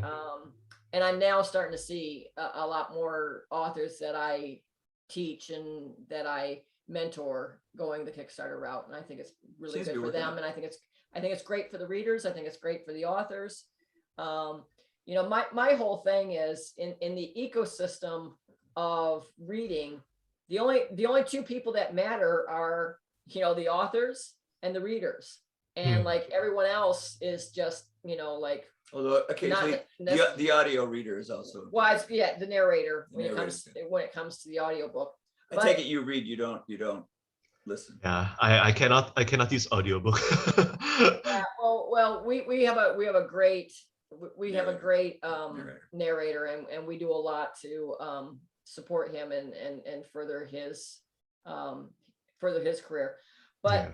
I'm now starting to see a lot more authors that I teach and that I mentor going the Kickstarter route, and I think it's really good for them. And I think it's great for the readers. I think it's great for the authors. My whole thing is in the ecosystem of reading, the only two people that matter are the authors and the readers, and like everyone else is just although occasionally the audio reader is also the narrator when it comes to the audiobook. I take it you read, you don't listen. Yeah, I cannot use audiobook. Well, we have a great narrator, and we do a lot to support him and further his career. But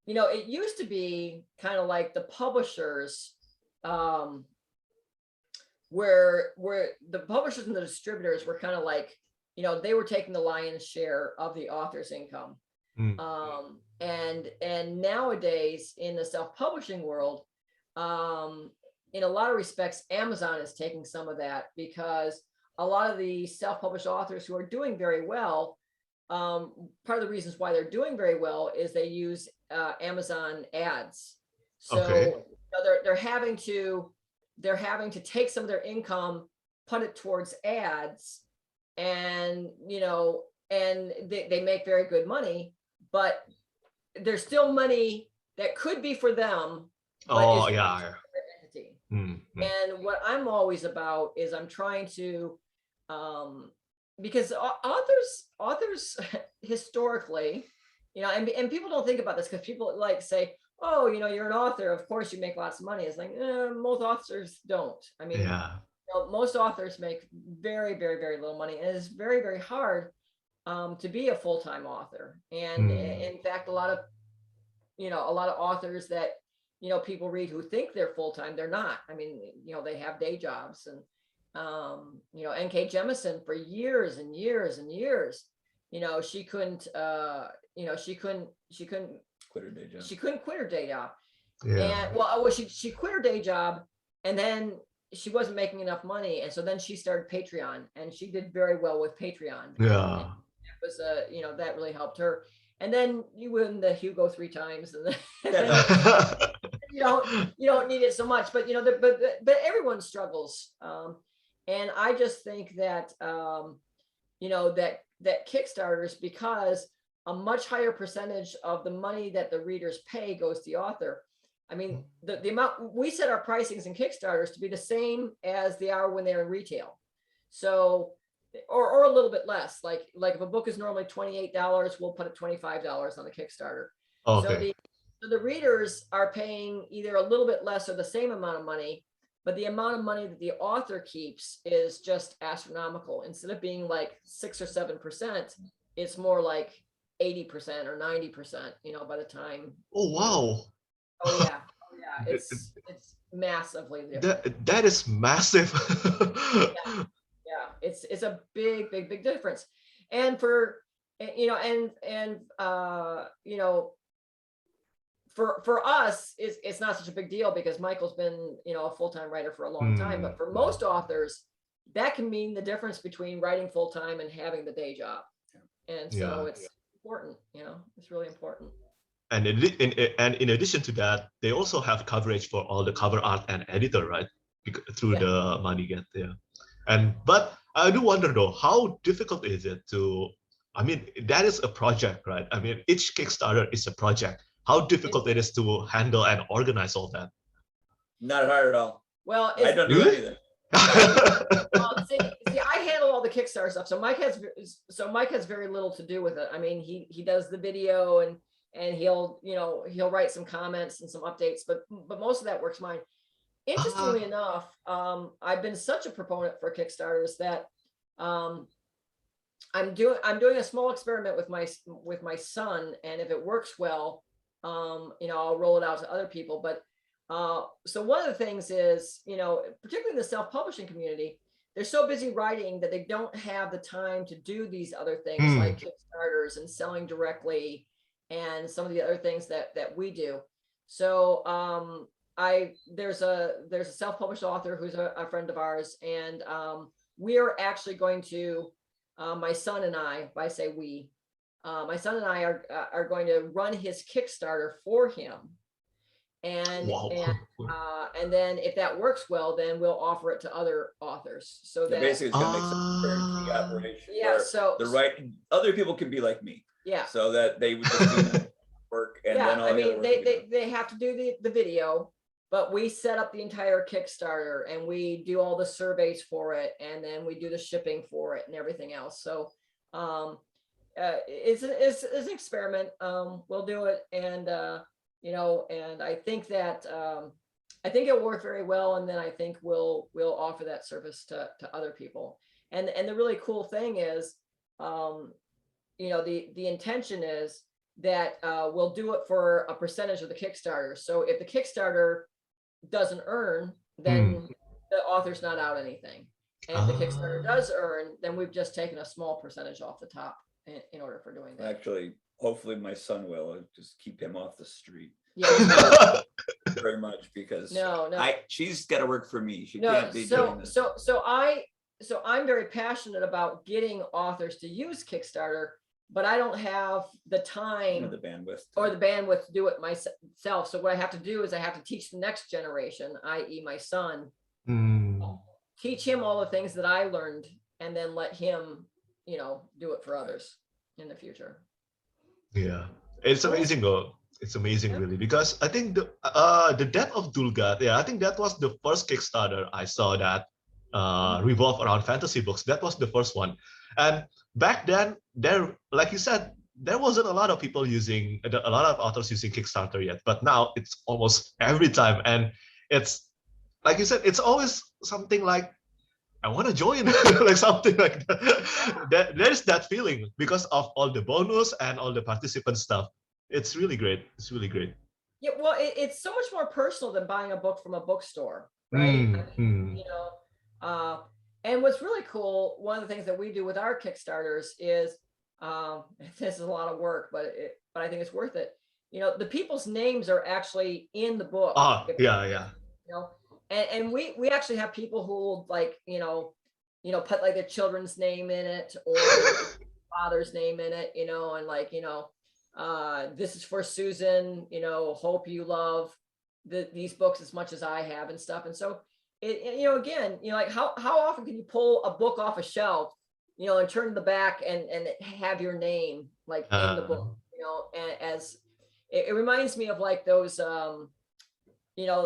it used to be kind of like the publishers, where the publishers and the distributors were kind of like, they were taking the lion's share of the author's income. And nowadays in the self-publishing world, in a lot of respects, Amazon is taking some of that, because a lot of the self-published authors who are doing very well, part of the reasons why they're doing very well is they use Amazon ads. So they're having to take some of their income, put it towards ads, and they make very good money, but there's still money that could be for them. And what I'm always about is I'm trying to because authors historically, and people don't think about this, because people like say, oh, you're an author, of course you make lots of money. It's like, most authors don't. I mean, most authors make very, very, very little money, and it's very, very hard to be a full-time author. And in fact, a lot of authors that people read who think they're full-time, they're not. I mean, they have day jobs. And N.K. Jemisin, for years and years and years, she couldn't quit her day job. She couldn't quit her day job. And she quit her day job, and then she wasn't making enough money, and so then she started Patreon, and she did very well with Patreon. And it was that really helped her. And then you win the Hugo 3 times, and then you don't need it so much, but but everyone struggles. And I just think that that Kickstarters, because a much higher percentage of the money that the readers pay goes to the author. I mean, the amount we set our pricings in Kickstarters to be the same as they are when they're in retail. So, or a little bit less. Like if a book is normally $28, we'll put it $25 on the Kickstarter. So the readers are paying either a little bit less or the same amount of money, but the amount of money that the author keeps is just astronomical. Instead of being like 6 or 7%, it's more like 80% or 90%, by the time. Oh wow. Oh yeah. Oh yeah. It's massively different. That is massive. Yeah. It's a big difference. And for, for us, it's not such a big deal because Michael's been, a full-time writer for a long time. But for most authors, that can mean the difference between writing full-time and having the day job. And so it's important, it's really important. And in addition to that, they also have coverage for all the cover art and editor, right? Through the money get there. But I do wonder though, how difficult is it to, I mean, that is a project, right? I mean, each Kickstarter is a project. How difficult it is to handle and organize all that? Not hard at all. Well, I don't do anything. See, I handle all the Kickstarter stuff. So Mike has very little to do with it. I mean, he does the video and he'll write some comments and some updates, but most of that work's mine. Interestingly enough, I've been such a proponent for Kickstarters that I'm doing a small experiment with my son, and if it works well, I'll roll it out to other people. But so one of the things is, particularly in the self-publishing community, they're so busy writing that they don't have the time to do these other things like Kickstarters and selling directly and some of the other things that we do. So there's a self-published author who's a friend of ours, and we're actually going to, my son and I, I say we, my son and I are going to run his Kickstarter for him. And, and then if that works well, then we'll offer it to other authors. So that basically it's gonna make some turnkey operation. Yeah, so the right other people can be like me. Yeah. So that they would just do work, and then all they have to do the video, but we set up the entire Kickstarter and we do all the surveys for it, and then we do the shipping for it and everything else. So it's an experiment. We'll do it, and and I think that I think it'll work very well, and then I think we'll offer that service to other people. And the really cool thing is, the intention is that we'll do it for a percentage of the Kickstarter. So if the Kickstarter doesn't earn, then the author's not out anything. And if the Kickstarter does earn, then we've just taken a small percentage off the top in order for doing that. Actually, hopefully my son will. I'll just keep him off the street. Yeah. Very much, because no, she's got to work for me. She can't be doing this. So I'm very passionate about getting authors to use Kickstarter, but I don't have the time or the bandwidth to do it myself. So what I have to do is I have to teach the next generation, i.e. my son, teach him all the things that I learned, and then let him, do it for others in the future. Yeah, it's amazing though. It's amazing, really, because I think the Death of Dulgat, I think that was the first Kickstarter I saw that revolved around fantasy books. That was the first one, and back then, like you said, there wasn't a lot of people using, a lot of authors using Kickstarter yet. But now it's almost every time, and it's like you said, it's always something like, I want to join, like something like that. There's that feeling because of all the bonus and all the participant stuff. It's really great. It's really great. Yeah, well, it's so much more personal than buying a book from a bookstore, right? And what's really cool, one of the things that we do with our Kickstarters is, this is a lot of work, but I think it's worth it. The people's names are actually in the book. Yeah. And we actually have people who will, like, put like their children's name in it, or father's name in it, and like, this is for Susan, hope you love these books as much as I have and stuff. And so again, like how often can you pull a book off a shelf, and turn to the back and have your name like in the book, and as it reminds me of like those,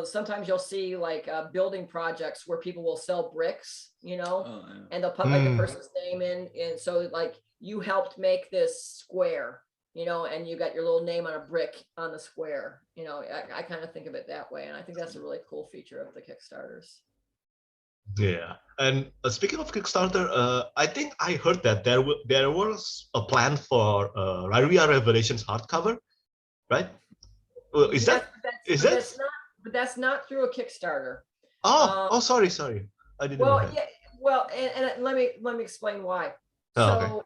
sometimes you'll see like building projects where people will sell bricks, and they'll put like the person's name in. And so like, you helped make this square, and you got your little name on a brick on the square. I kind of think of it that way. And I think that's a really cool feature of the Kickstarters. Yeah. And speaking of Kickstarter, I think I heard that there was a plan for Riyria Revelations hardcover, right? Well, is Yes, that is but that? that's not through a Kickstarter. Oh, Um, oh, sorry. I didn't know well, that. yeah, well, and let me explain why. Oh, okay. So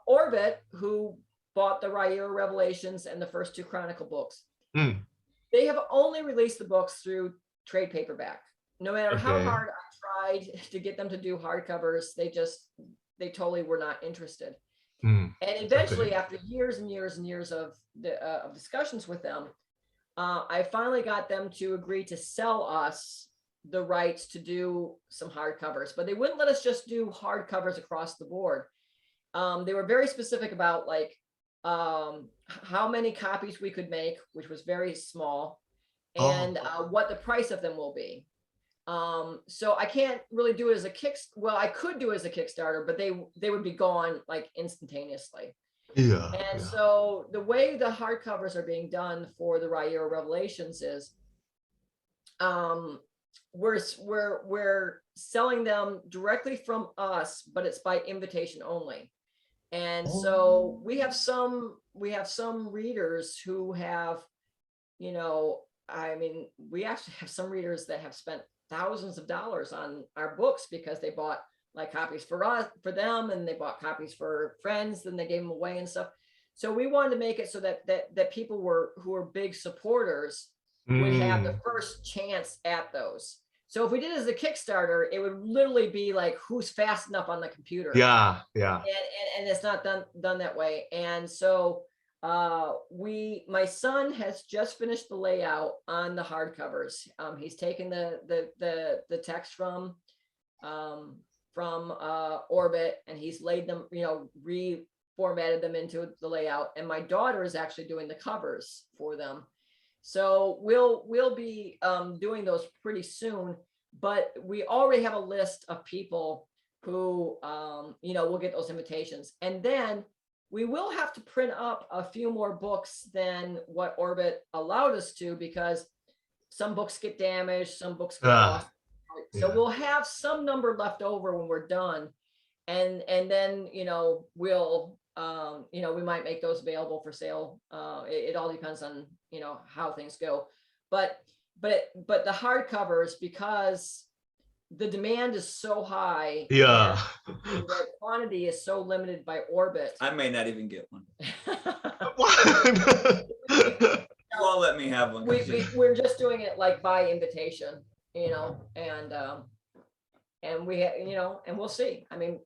Orbit, who bought the Riyria Revelations and the first two Chronicle books, Hmm. they have only released the books through trade paperback. No matter how Okay. hard I tried to get them to do hardcovers, they totally were not interested. Hmm. And Okay. eventually, after years and years and years of discussions with them, I finally got them to agree to sell us the rights to do some hardcovers, but they wouldn't let us just do hardcovers across the board. They were very specific about like how many copies we could make, which was very small, Oh, and what the price of them will be. So I can't really do it as a well, I could do it as a Kickstarter, but they would be gone like instantaneously. yeah, And yeah. so the way the hardcovers are being done for the Riyria Revelations is um, we're selling them directly from us, but it's by invitation only. And so we have some readers who have, I mean, we actually have some readers that have spent thousands of dollars on our books because they bought like copies for us, for them, and they bought copies for friends, then they gave them away and stuff. So we wanted to make it so that people who were big supporters would have the Hmm. first chance at those. So if we did it as a Kickstarter, it would literally be like who's fast enough on the computer, Yeah, yeah. and it's not done that way. And so my son has just finished the layout on the hardcovers. He's taken the text from Orbit, and he's laid them, reformatted them into the layout, and my daughter is actually doing the covers for them. So we'll be doing those pretty soon, but we already have a list of people who will get those invitations. And then we will have to print up a few more books than what Orbit allowed us to, because some books get damaged, some books get lost. So Yeah. we'll have some number left over when we're done. And then, we might make those available for sale. It all depends on, how things go. But the hardcovers, because the demand is so high Yeah. and the quantity is so limited by Orbit. I may not even get one. What? You won't let me have one. We're just doing it like by invitation, and and we'll see. I mean,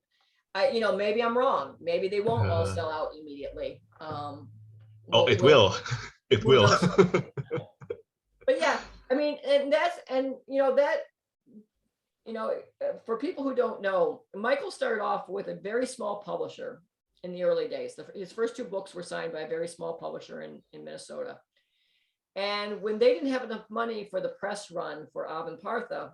maybe I'm wrong. Maybe they won't all sell out immediately. Oh, it will. It will. But yeah, I mean, and for people who don't know, Michael started off with a very small publisher in the early days. His first two books were signed by a very small publisher in Minnesota. And when they didn't have enough money for the press run for Partha,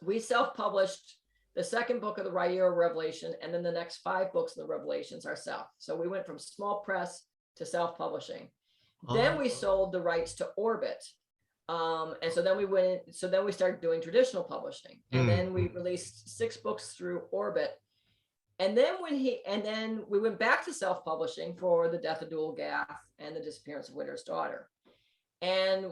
we self-published the second book of the Riyria Revelation, and then the next 5 books of the Revelations ourselves. So we went from small press to self-publishing. Then we sold the rights to Orbit. And so then we started doing traditional publishing, and then we released 6 books through Orbit. And then we went back to self-publishing for The Death of Dual Gath and The Disappearance of Winter's Daughter. And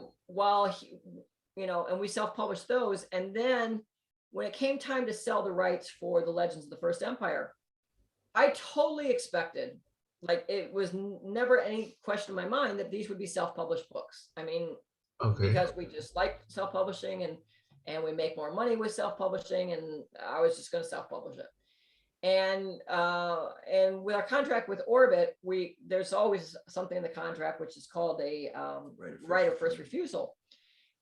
and we self-published those. And then when it came time to sell the rights for the Legends of the First Empire, I totally expected, like, it was never any question in my mind that these would be self-published books. I mean, because we just like self-publishing, and we make more money with self-publishing, and I was just going to self-publish it. And with our contract with Orbit, there's always something in the contract which is called a right of first refusal.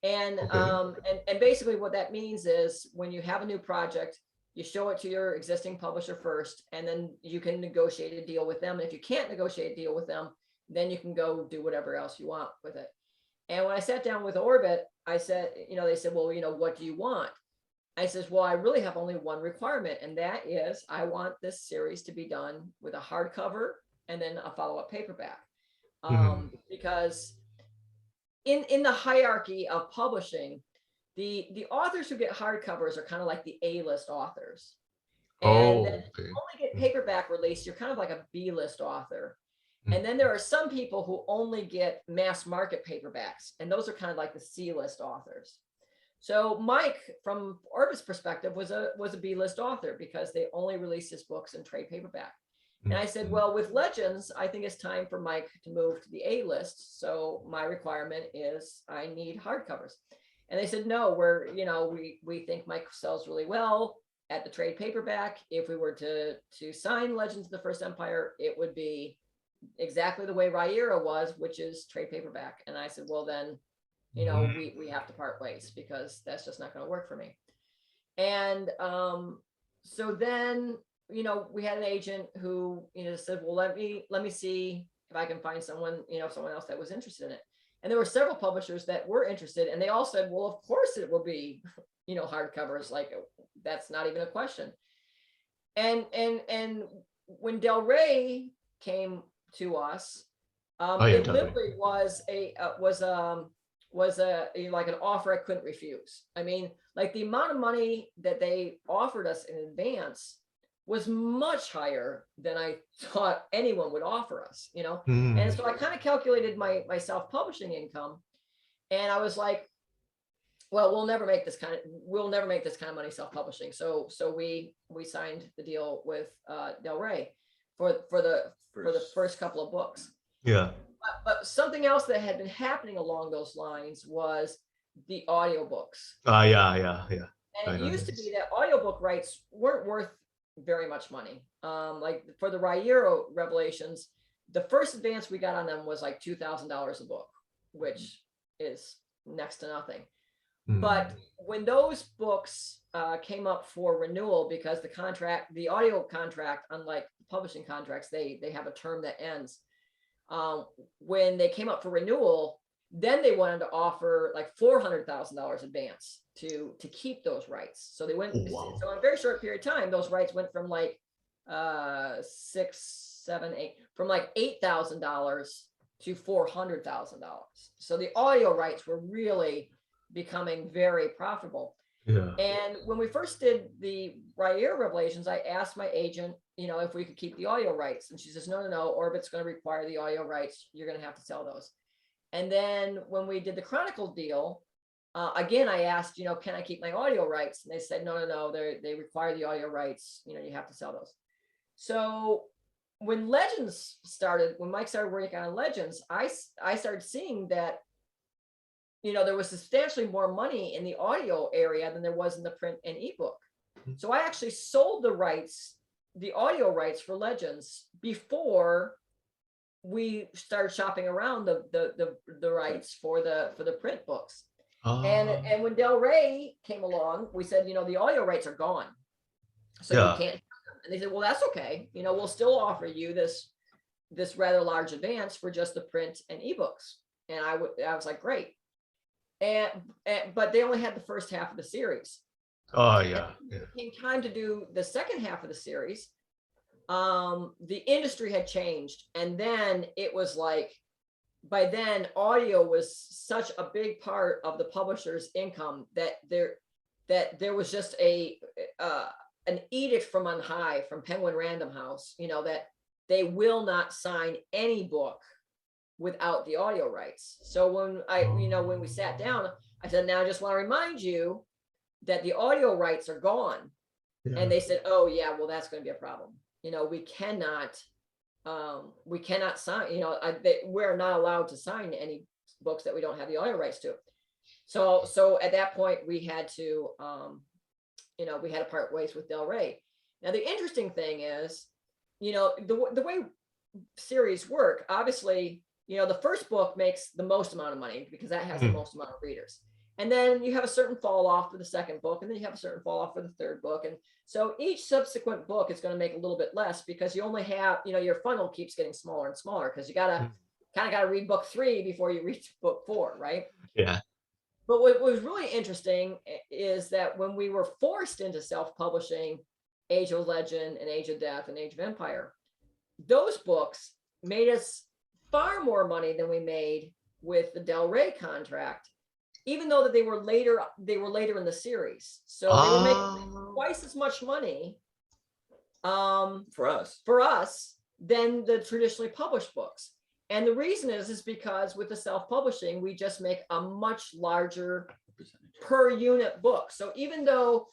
And basically what that means is when you have a new project, you show it to your existing publisher first, and then you can negotiate a deal with them. And if you can't negotiate a deal with them, then you can go do whatever else you want with it. And when I sat down with Orbit, I said, they said, well, what do you want? I says, well, I really have only one requirement, and that is I want this series to be done with a hardcover and then a follow-up paperback. Because in the hierarchy of publishing, the authors who get hardcovers are kind of like the A-list authors. Oh, And then if you okay. only get paperback release, you're kind of like a B-list author. And then there are some people who only get mass market paperbacks, and those are kind of like the C-list authors. So Mike, from Orbit's perspective, was a B-list author because they only released his books in trade paperback. And I said, well, with Legends, I think it's time for Mike to move to the A-list. So my requirement is I need hardcovers. And they said, no, we think Mike sells really well at the trade paperback. If we were to sign Legends of the First Empire, it would be exactly the way Riyria was, which is trade paperback. And I said, well, then, we have to part ways because that's just not going to work for me. And so then, we had an agent who, said, well, let me see if I can find someone, someone else that was interested in it. And there were several publishers that were interested, and they all said, well, of course it will be, hardcovers. Like, that's not even a question. And when Del Rey came to us, it literally was like an offer I couldn't refuse. I mean, like the amount of money that they offered us in advance was much higher than I thought anyone would offer us, And so I kind of calculated my self-publishing income, and I was like, well, we'll never make this kind of money self-publishing. So we signed the deal with Del Rey for the first couple of books. Yeah. But something else that had been happening along those lines was the audiobooks. Yeah. And it used to be that audiobook rights weren't worth very much money. Like for the Riyria Revelations, the first advance we got on them was like $2,000 a book, which is next to nothing. But when those books came up for renewal, because the audio contract, unlike publishing contracts, they have a term that ends. When they came up for renewal, then they wanted to offer like $400,000 advance to keep those rights. So they went. Wow. So in a very short period of time, those rights went from like $8,000 to $400,000. So the audio rights were really becoming very profitable. Yeah. And when we first did the Riyria Revelations, I asked my agent, if we could keep the audio rights. And she says, no, Orbit's going to require the audio rights. You're going to have to sell those. And then when we did the Chronicle deal, again, I asked, can I keep my audio rights? And they said, no, they require the audio rights. You have to sell those. So when Legends started, when Mike started working on Legends, I started seeing that there was substantially more money in the audio area than there was in the print and ebook. So I actually sold the audio rights for Legends before we started shopping around the rights for the print books. And when Del Rey came along, we said, the audio rights are gone. So you can't have them. And they said, well, that's okay. We'll still offer you this rather large advance for just the print and ebooks. And I was like, great. But they only had the first half of the series. Oh yeah. It came time to do the second half of the series. The industry had changed, and then it was like, by then audio was such a big part of the publisher's income that there was just an edict from on high, from Penguin Random House, that they will not sign any book without the audio rights. So when we sat down, I said, now I just want to remind you that the audio rights are gone. Yeah. And they said, oh yeah, well, that's going to be a problem. We cannot sign, we're not allowed to sign any books that we don't have the audio rights to. So at that point we had to part ways with Del Rey. Now, the interesting thing is, the way series work, obviously, the first book makes the most amount of money because that has the most amount of readers. And then you have a certain fall off for the second book, and then you have a certain fall off for the third book. And so each subsequent book is going to make a little bit less because you only have, your funnel keeps getting smaller and smaller because you kind of got to read book 3 before you reach book 4, right? Yeah. But what was really interesting is that when we were forced into self-publishing Age of Legend and Age of Death and Age of Empire, those books made us far more money than we made with the Del Rey contract, even though that they were later in the series. So they were making twice as much money For us. than the traditionally published books. And the reason is because with the self-publishing, we just make a much larger per unit book. So even though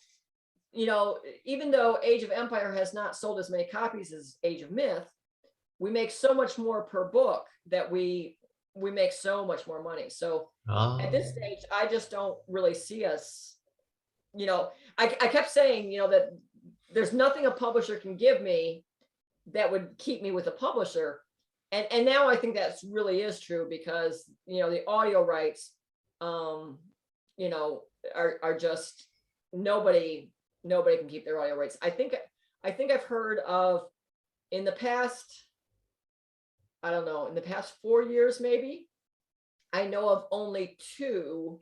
Age of Empire has not sold as many copies as Age of Myth, we make so much more per book that we make so much more money. So at this stage, I just don't really see us, I kept saying, that there's nothing a publisher can give me that would keep me with a publisher. And now I think that really is true, because, the audio rights, are just nobody can keep their audio rights. I think I've heard of in the past 4 years, maybe, I know of only two.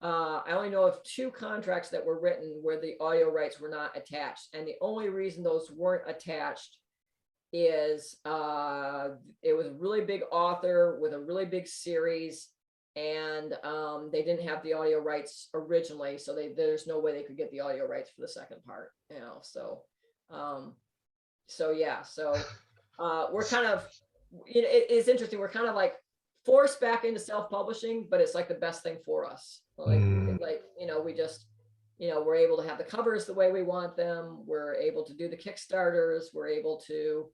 I only know of two contracts that were written where the audio rights were not attached. And the only reason those weren't attached is it was a really big author with a really big series, and they didn't have the audio rights originally, so there's no way they could get the audio rights for the second part, so we're kind of, it's interesting, we're kind of like forced back into self-publishing, but it's like the best thing for us. We just, we're able to have the covers the way we want them, we're able to do the Kickstarters, we're able to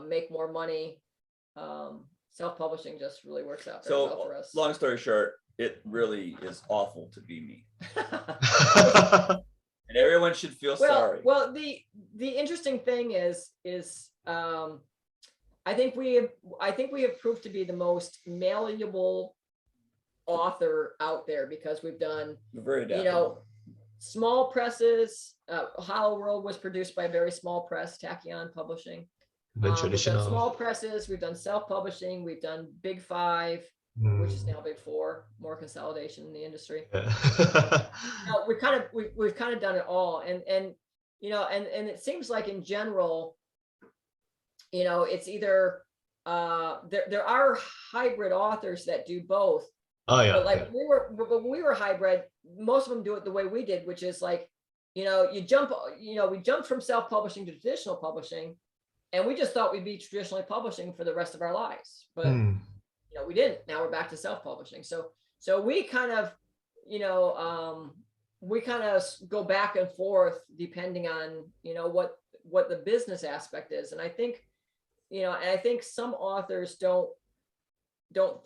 make more money. Self-publishing just really works out very well for us. Long story short, it really is awful to be me. And everyone should feel sorry. Well, the interesting thing is I think we have proved to be the most malleable author out there, because we've done, very adaptable. Small presses. Hollow World was produced by a very small press, Tachyon Publishing. We've done small presses, we've done self-publishing, we've done Big Five, which is now Big Four, more consolidation in the industry. We've kind of done it all, and it seems like in general, it's either there are hybrid authors that do both. But when we were hybrid, most of them do it the way we did, which is like, we jumped from self-publishing to traditional publishing. And we just thought we'd be traditionally publishing for the rest of our lives, but we didn't. Now we're back to self-publishing. So we kind of, go back and forth depending on, what the business aspect is. And I think, some authors don't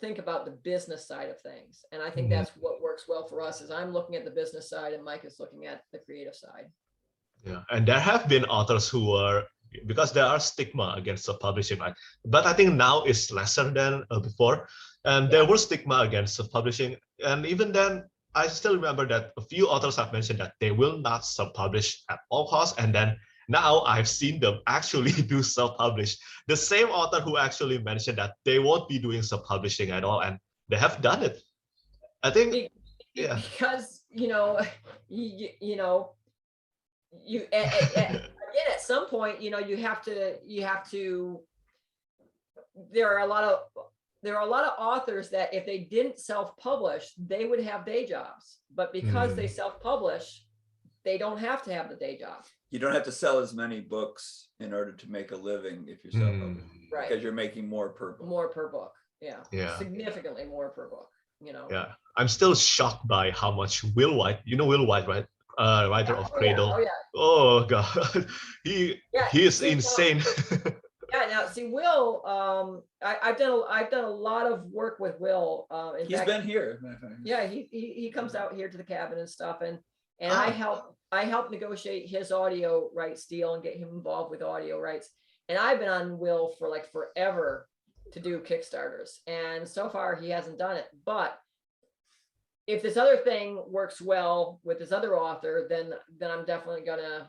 think about the business side of things. And I think that's what works well for us, is I'm looking at the business side and Mike is looking at the creative side. Yeah, and there have been authors who are, because there are stigma against self-publishing, right? But I think now it's lesser than before. And there was stigma against self-publishing. And even then, I still remember that a few authors have mentioned that they will not self-publish at all costs. And then now I've seen them actually do self-publish. The same author who actually mentioned that they won't be doing self-publishing at all, and they have done it. I think, because, again, at some point, you have to, there are a lot of authors that if they didn't self-publish, they would have day jobs, but because they self-publish, they don't have to have the day job. You don't have to sell as many books in order to make a living if you're self-published, right? Because you're making more per book. Yeah, significantly more per book. Yeah, I'm still shocked by how much Will White, Will White, right? Writer of Cradle. Oh god, he is insane. Now see, Will, I've done a lot of work with Will. He's been here. Yeah, he comes out here to the cabin and stuff, and I help negotiate his audio rights deal and get him involved with audio rights. And I've been on Will for like forever to do Kickstarters, and so far he hasn't done it. But if this other thing works well with this other author, then I'm definitely gonna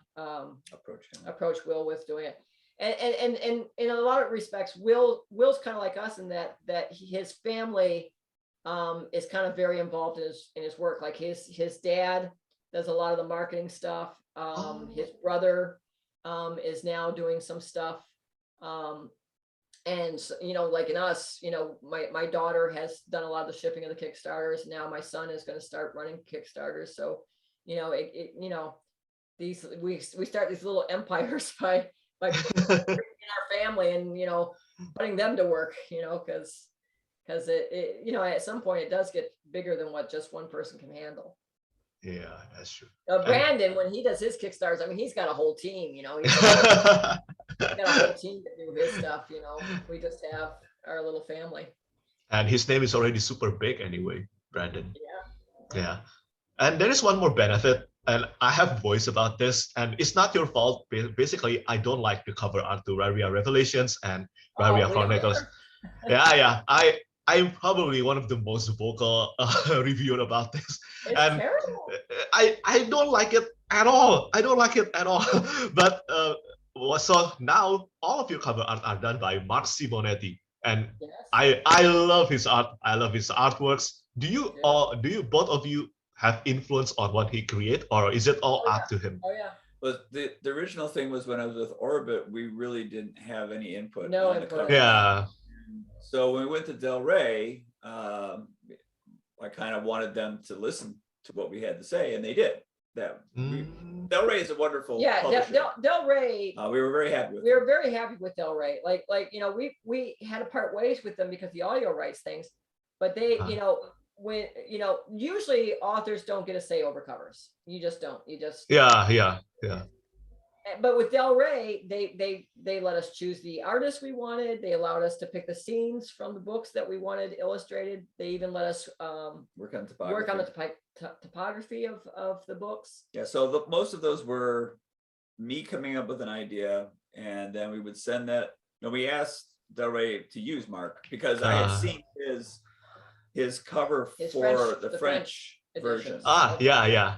approach Will with doing it. And in a lot of respects, Will's kind of like us in that his family is kind of very involved in his work. Like his dad does a lot of the marketing stuff. His brother is now doing some stuff. And like in us, my daughter has done a lot of the shipping of the Kickstarters. Now my son is going to start running Kickstarters. So, we start these little empires by bringing in our family and, putting them to work, because it at some point it does get bigger than what just one person can handle. Yeah, that's true. Brandon, when he does his Kickstarters, I mean, he's got a whole team, he's got a whole team to do his stuff, we just have our little family. And his name is already super big anyway, Brandon. Yeah. Yeah. And there is one more benefit, and I have voice about this, and it's not your fault. Basically, I don't like the cover art to Riyria Revelations and Riyria Chronicles. Yeah. I'm probably one of the most vocal reviewer about this. It's and terrible. I don't like it at all. I don't like it at all. But so now all of your cover art are done by Mark Simonetti, and Yes. I love his art. I love his artworks. Do you both of you have influence on what he create, or is it all up to him? Oh yeah. But the original thing was when I was with Orbit, we really didn't have any input. No on the input. cover. Yeah. So when we went to Del Rey, I kind of wanted them to listen to what we had to say, and they did. Del Rey is a wonderful publisher. Del Rey. We were very happy with. We were very happy with Del Rey. We had to part ways with them because the audio rights things, but they, when usually authors don't get a say over covers. You just don't. You just. Yeah. But with Del Rey, they let us choose the artists we wanted. They allowed us to pick the scenes from the books that we wanted illustrated. They even let us work on the topography of the books. Yeah, so most of those were me coming up with an idea, and then we would send that. No, we asked Del Rey to use Mark because I had seen his cover for the French version. Yeah.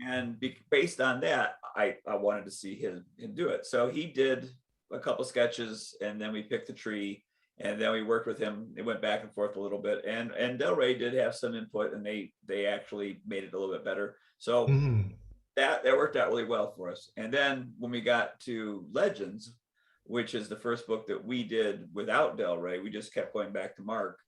And based on that, I wanted to see him do it. So he did a couple sketches, and then we picked the tree, and then we worked with him. It went back and forth a little bit, and Del Rey did have some input, and they actually made it a little bit better. So that worked out really well for us. And then when we got to Legends, which is the first book that we did without Del Rey, we just kept going back to Mark.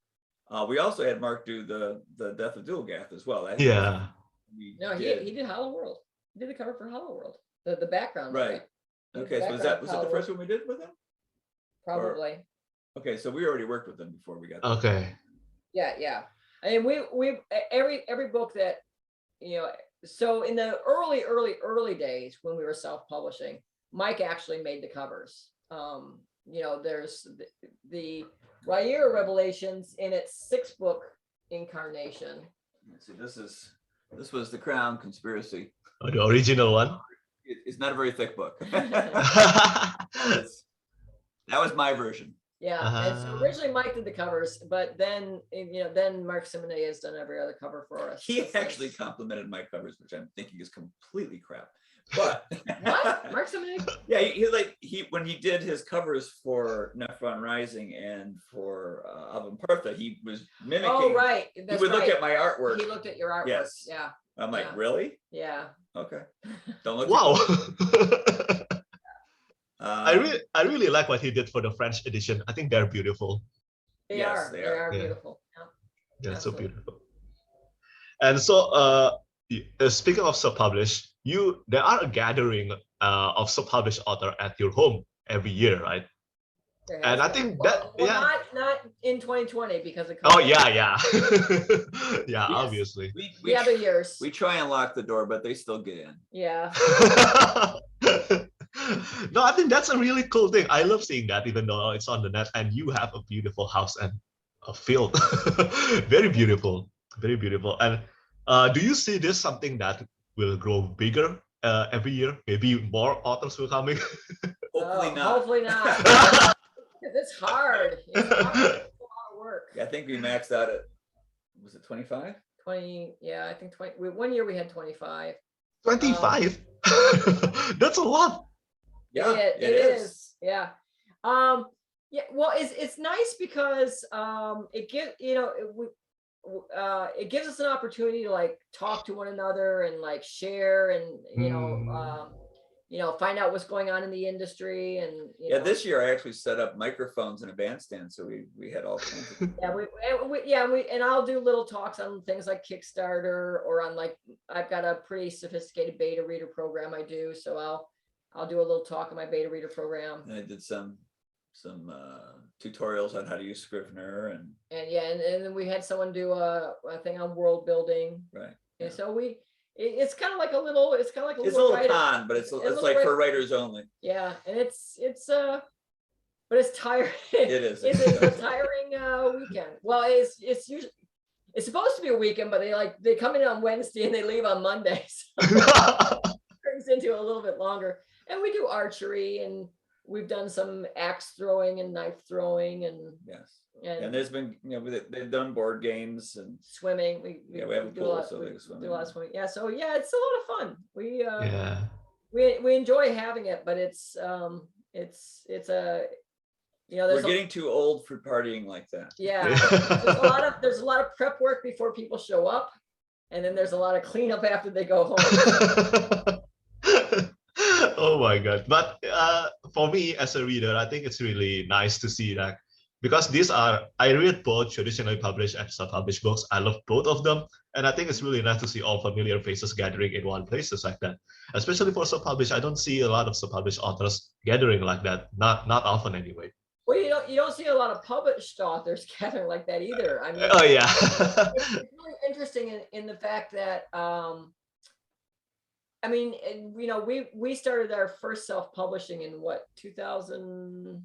We also had Mark do the Death of Dulgath as well. He did Hollow World. He did the cover for Hollow World. The background. Right. Okay, so was that the first one we did with him? Probably. Okay, so we already worked with them before we got there. Okay. Yeah. I mean, we every book that, so in the early days when we were self-publishing, Mike actually made the covers. There's the Riyria Revelations in its 6th book incarnation. Let's see, this was the Crown Conspiracy. Oh, the original one. It's not a very thick book. That was my version. Yeah, and so originally Mike did the covers, but then Mark Simonetti has done every other cover for us. He actually complimented my covers, which I'm thinking is completely crap. But what? Mark Simonetti? Yeah, he when he did his covers for Nephron Rising and for Avampartha, he was mimicking. Oh, right. He would look at my artwork. He looked at your artwork. Yes. Yeah. I'm like, really? Yeah. Okay. Don't look. Wow. I really like what he did for the French edition. I think they're beautiful. They are beautiful. Yeah. They're so beautiful. And so, speaking of self-published, there are a gathering of self-published author at your home every year, right? And I think not in 2020 because of COVID. Oh yeah. Yeah, obviously. The other years. We try and lock the door, but they still get in. Yeah. No, I think that's a really cool thing. I love seeing that, even though it's on the net, and you have a beautiful house and a field. Very beautiful. And do you see this something that will grow bigger every year? Maybe more authors will come in? Hopefully not. Hopefully not. It's hard. It's a lot of work. Yeah, I think we maxed out at, was it 25? 20, yeah, I think 20. One year we had 25. 25? That's a lot. Yeah, it is. Yeah. Yeah. Well, it's nice because it gives us an opportunity to like talk to one another and like share and find out what's going on in the industry. And yeah, this year I actually set up microphones in a bandstand, so we had all kinds of and I'll do little talks on things like Kickstarter, or on I've got a pretty sophisticated beta reader program I do, so I'll do a little talk on my beta reader program. And I did some tutorials on how to use Scrivener, and then we had someone do a thing on world building, right. And so it's kind of like a little, it's a little con, but it's like for writers only. Yeah, and it's but it's tiring. It is. It's a tiring weekend. Well, it's usually, it's supposed to be a weekend, but they come in on Wednesday and they leave on Monday. So it turns into a little bit longer. And we do archery, and we've done some axe throwing and knife throwing, and yes. And there's been, they've done board games and swimming. We have a pool, so they swim. Do a lot of swimming. Yeah, so yeah, it's a lot of fun. We enjoy having it, but it's a we're getting too old for partying like that. Yeah, there's a lot of prep work before people show up, and then there's a lot of cleanup after they go home. Oh my God! But for me as a reader, I think it's really nice to see that. Because I read both traditionally published and self-published books. I love both of them. And I think it's really nice to see all familiar faces gathering in one place like that. Especially for self-published, I don't see a lot of self-published authors gathering like that. Not often anyway. Well, you don't see a lot of published authors gathering like that either. I mean, oh yeah. it's really interesting in the fact that, I mean, we started our first self-publishing in what, 2009?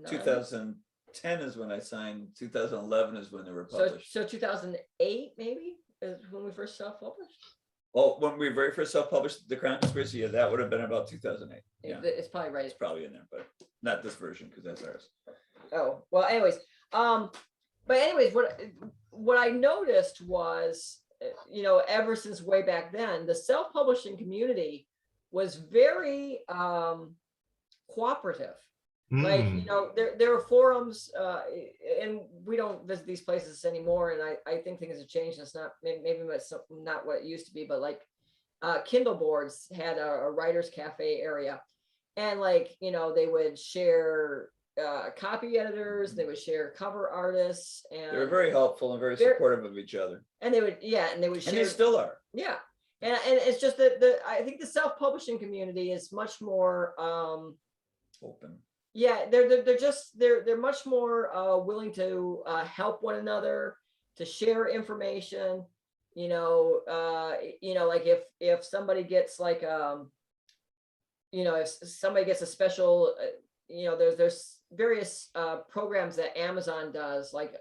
2010 is when I signed. 2011 is when they were published. So 2008 maybe is when we first self-published. Well, when we very first self-published the Crown Conspiracy, yeah, that would have been about 2008. Yeah, it's probably right. It's probably in there, but not this version because that's ours. Oh well. Anyways, what I noticed was, ever since way back then, the self-publishing community was very cooperative. Like, there are forums, and we don't visit these places anymore. And I think things have changed. It's not, maybe it's not what it used to be, but like Kindle boards had a writer's cafe area, and they would share copy editors, they would share cover artists, and they were very helpful and very supportive of each other. And they would share, and they still are. Yeah. And it's just that I think the self-publishing community is much more open. Yeah, they're much more willing to help one another, to share information. Like if somebody gets if somebody gets a special, there's various programs that Amazon does, like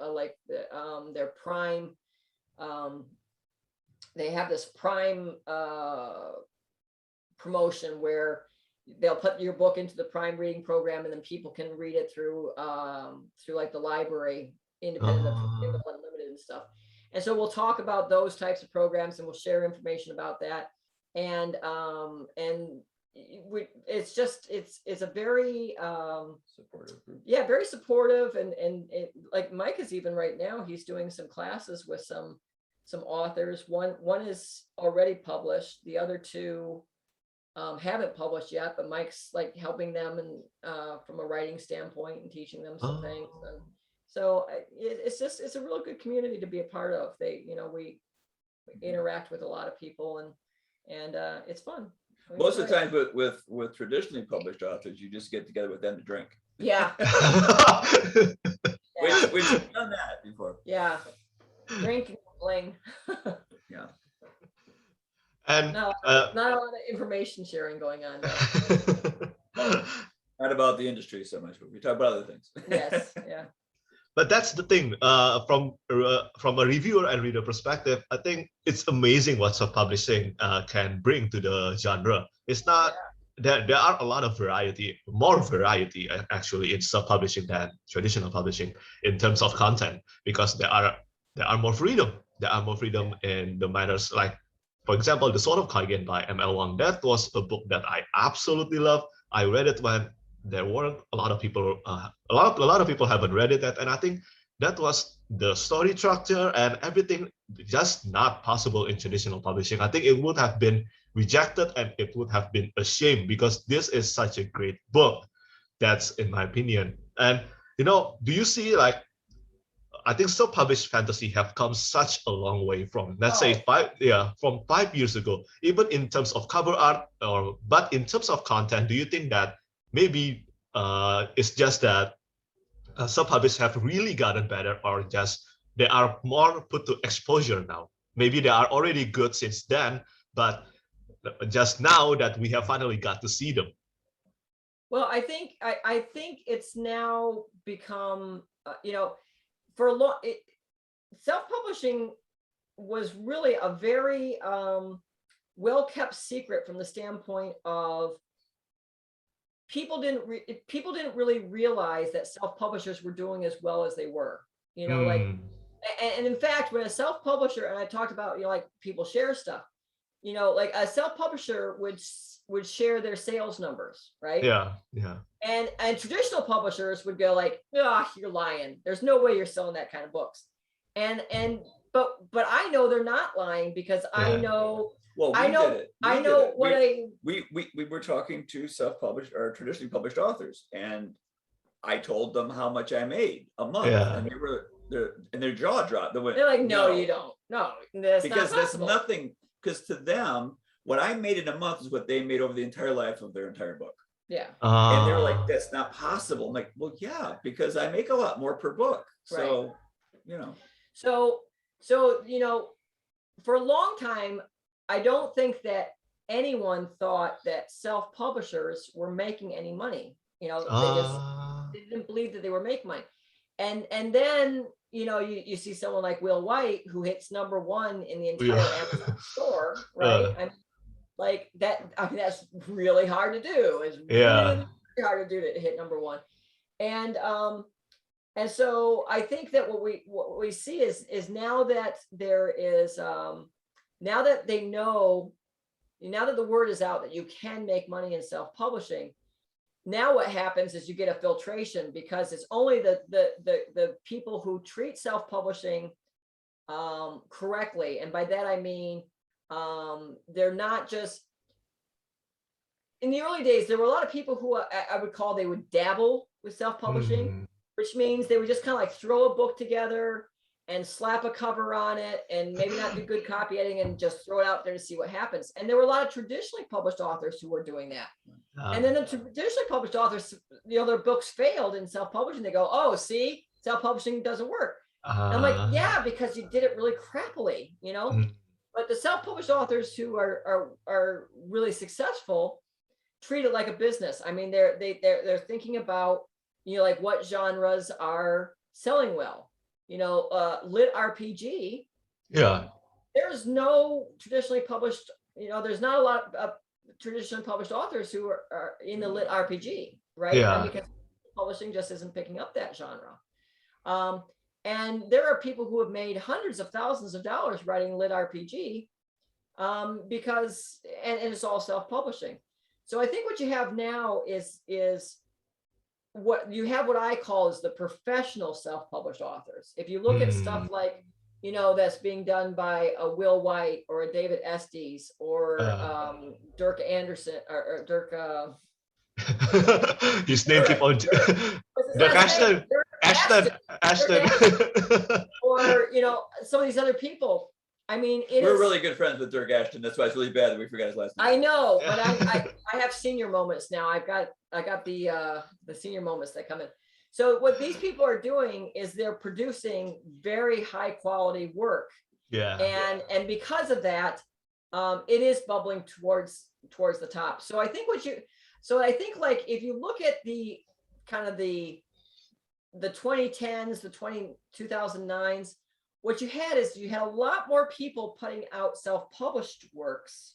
their Prime. They have this Prime promotion where they'll put your book into the Prime reading program, and then people can read it through like the library, independent of Kindle Unlimited and stuff. And so we'll talk about those types of programs, and we'll share information about that. And it's a very supportive group. Yeah, very supportive. And like Mike is even right now, he's doing some classes with some authors. One is already published. The other two haven't published yet, but Mike's like helping them and from a writing standpoint and teaching them some things. And so it's a real good community to be a part of. We interact with a lot of people, and it's fun. Most of the time with traditionally published authors, you just get together with them to drink. Yeah. We've done that before. Yeah. Drink and complain. Yeah. And no, not a lot of information sharing going on. Not about the industry so much, but we talk about other things. Yes, yeah. But that's the thing. From a reviewer and reader perspective, I think it's amazing what self-publishing can bring to the genre. It's not there are a lot of more variety actually in self-publishing than traditional publishing in terms of content, because there are more freedom. There are more freedom in the matters like, for example, The Sword of Kaigen by M.L. Wang. That was a book that I absolutely love. I read it when there weren't a lot of people. A lot of people haven't read it yet, and I think that was the story structure and everything just not possible in traditional publishing. I think it would have been rejected, and it would have been a shame because this is such a great book. That's in my opinion. And do you see, like, I think self-published fantasy have come such a long way from, let's say, from 5 years ago, even in terms of cover art, but in terms of content, do you think that maybe it's just that self-published have really gotten better, or just they are more put to exposure now? Maybe they are already good since then, but just now that we have finally got to see them. Well, I think it's now become, for a long, self-publishing was really a very well-kept secret from the standpoint of people didn't really realize that self-publishers were doing as well as they were, like, and in fact, when a self-publisher, and I talked about, like, people share stuff, like a self-publisher would share their sales numbers, right? Yeah. And traditional publishers would go like, "Ah, you're lying. There's no way you're selling that kind of books." But I know they're not lying, because I know. Well, I know we were talking to self-published or traditionally published authors, and I told them how much I made a month, and their jaw dropped. They're like, "No, you don't. No, because that's nothing. Because to them, what I made in a month is what they made over the entire life of their entire book." Yeah. And they're like, "That's not possible." I'm like, "Well, yeah, because I make a lot more per book." So, right. So, for a long time, I don't think that anyone thought that self-publishers were making any money. They didn't believe that they were making money. And then, you see someone like Will White, who hits #1 in the entire Amazon store, right? Like that, that's really hard to do. It's really hard to do, to hit #1. And so I think that what we see is now that there is, now that they know, now that the word is out that you can make money in self-publishing, now what happens is you get a filtration, because it's only the people who treat self-publishing correctly. And by that, I mean, they're not just, in the early days, there were a lot of people who I would call, they would dabble with self-publishing, which means they would just kind of like throw a book together and slap a cover on it and maybe not do good copy editing and just throw it out there to see what happens. And there were a lot of traditionally published authors who were doing that. And then the traditionally published authors, their books failed in self-publishing. They go, "Oh, see, self-publishing doesn't work." And I'm like, "Yeah, because you did it really crappily, But the self-published authors who are really successful treat it like a business. I mean, they're thinking about, like, what genres are selling well. Lit RPG. Yeah. There's no traditionally published, there's not a lot of traditionally published authors who are in the lit RPG, right? Yeah. And because publishing just isn't picking up that genre. And there are people who have made hundreds of thousands of dollars writing lit RPG, because, and it's all self-publishing. So I think what you have now is what you have, what I call is the professional self-published authors. If you look at stuff like, that's being done by a Will White or a David Estes or Dirk Anderson or Dirk. His name keep on. Dirk Ashton. Or some of these other people. I mean, we're really good friends with Dirk Ashton. That's why it's really bad that we forgot his last name. I know, but I have senior moments now. I got the senior moments that come in. So what these people are doing is they're producing very high quality work. Yeah. And because of that, it is bubbling towards the top. So I think like if you look at the kind of the 2010s, the 2009s, what you had a lot more people putting out self-published works,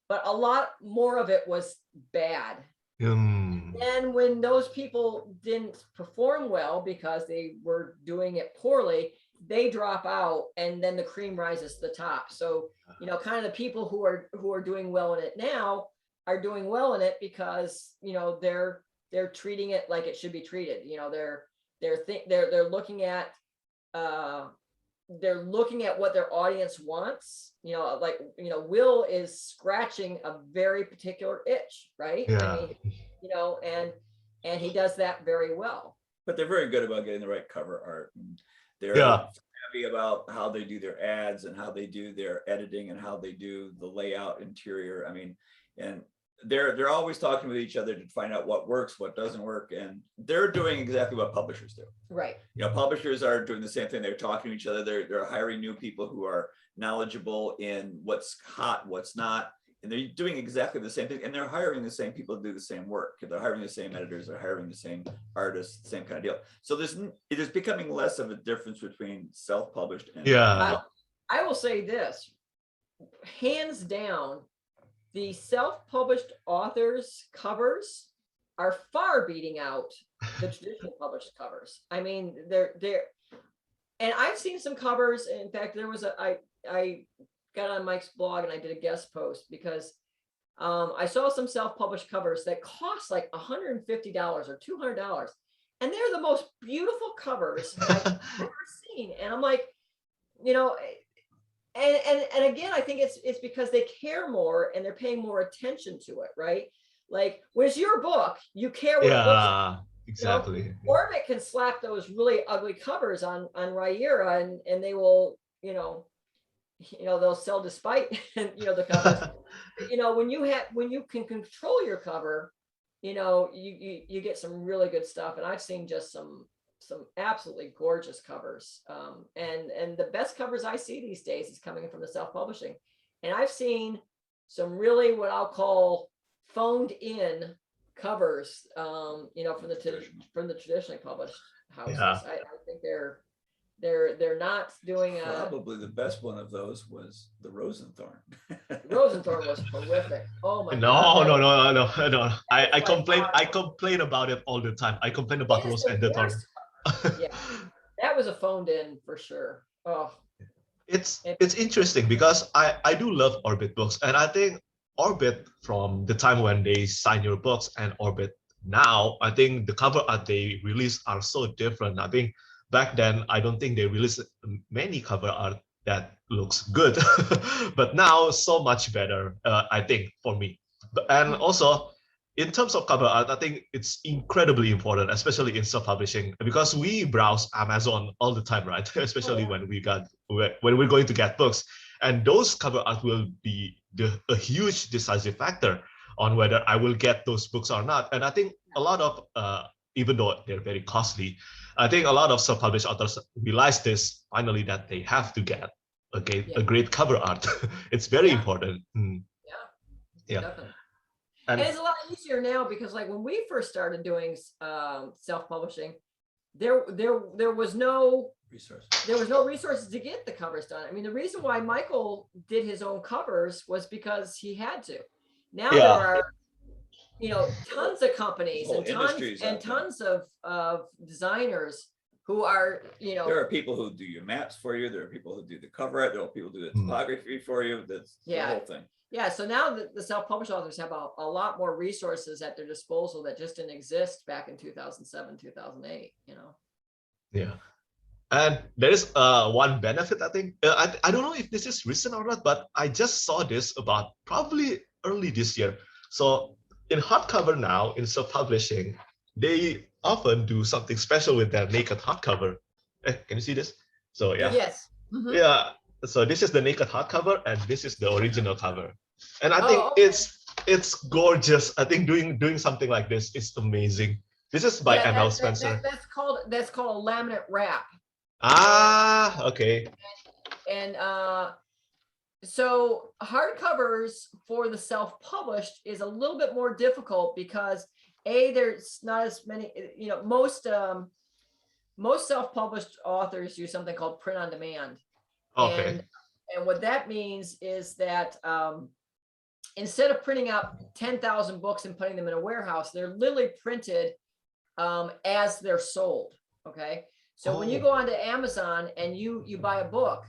but a lot more of it was bad. And when those people didn't perform well because they were doing it poorly, they drop out, and then the cream rises to the top. So, kind of the people who are doing well in it now are doing well in it because, they're treating it like it should be treated. They're looking at they're looking at what their audience wants. You know, like, you know, Will is scratching a very particular itch, right? I Yeah. mean, you know, and he does that very well. But they're very good about getting the right cover art. And they're Yeah. savvy about how they do their ads and how they do their editing and how they do the layout interior. I mean, and they're always talking with each other to find out what works, what doesn't work, and they're doing exactly what publishers do. Right. You know, publishers are doing the same thing. They're talking to each other. They're hiring new people who are knowledgeable in what's hot, what's not, and they're doing exactly the same thing. And they're hiring the same people to do the same work. They're hiring the same editors. They're hiring the same artists, same kind of deal. So it is becoming less of a difference between self-published and Yeah. I will say this, hands down, the self-published authors' covers are far beating out the traditional published covers. I mean, they're, and I've seen some covers. In fact, there was I got on Mike's blog and I did a guest post because I saw some self-published covers that cost like $150 or $200. And they're the most beautiful covers I've ever seen. And I'm like, you know, and again, I think it's because they care more and they're paying more attention to it, right? Like, where's your book? You care what it looks like. Yeah, exactly. You know, Orbit can slap those really ugly covers on Riyria and they will, you know, they'll sell despite, you know, the covers. You know, when you can control your cover, you know, you get some really good stuff. And I've seen just some absolutely gorgeous covers. And the best covers I see these days is coming from the self-publishing. And I've seen some really what I'll call phoned in covers, you know, from the traditionally published houses. Yeah. I think they're not doing probably the best one of those was the Rosenthorn. Rosenthorn was horrific. Oh my No, God. no. I like complain about it all the time. I complain about It is Rose the and the Thorn. worst. Yeah, that was a phoned in for sure. Oh, It's interesting because I do love Orbit books, and I think Orbit from the time when they sign your books and Orbit now, I think the cover art they release are so different. I think back then I don't think they released many cover art that looks good, but now so much better. I think for me, and also in terms of cover art, I think it's incredibly important, especially in self-publishing, because we browse Amazon all the time, right? Especially when we're going to get books, and those cover art will be a huge decisive factor on whether I will get those books or not. And I think a lot of, even though they're very costly, I think a lot of self-published authors realize this finally that they have to get a great cover art. It's very important. Yeah. Definitely. And it's a lot easier now because, like, when we first started doing self-publishing, there was no resources to get the covers done. I mean, the reason why Michael did his own covers was because he had to. Now there are, you know, tons of companies and tons of designers who are, you know, there are people who do your maps for you. There are people who do the cover art. There are people who do the topography for you. That's the whole thing. Yeah, so now the self-published authors have a lot more resources at their disposal that just didn't exist back in 2007, 2008, you know? Yeah. And there is one benefit, I think. I don't know if this is recent or not, but I just saw this about probably early this year. So in hardcover now, in self-publishing, they often do something special with their naked hardcover. Can you see this? So yeah. Yes. Yeah. So this is the naked hardcover, and this is the original cover. And I think it's gorgeous. I think doing something like this is amazing. This is by ML Spencer. That's called a laminate wrap. Ah, okay. And so hardcovers for the self-published is a little bit more difficult because there's not as many, you know, most self-published authors use something called print on demand. Okay. And what that means is that instead of printing out 10,000 books and putting them in a warehouse, they're literally printed as they're sold. Okay. So when you go onto Amazon and you buy a book,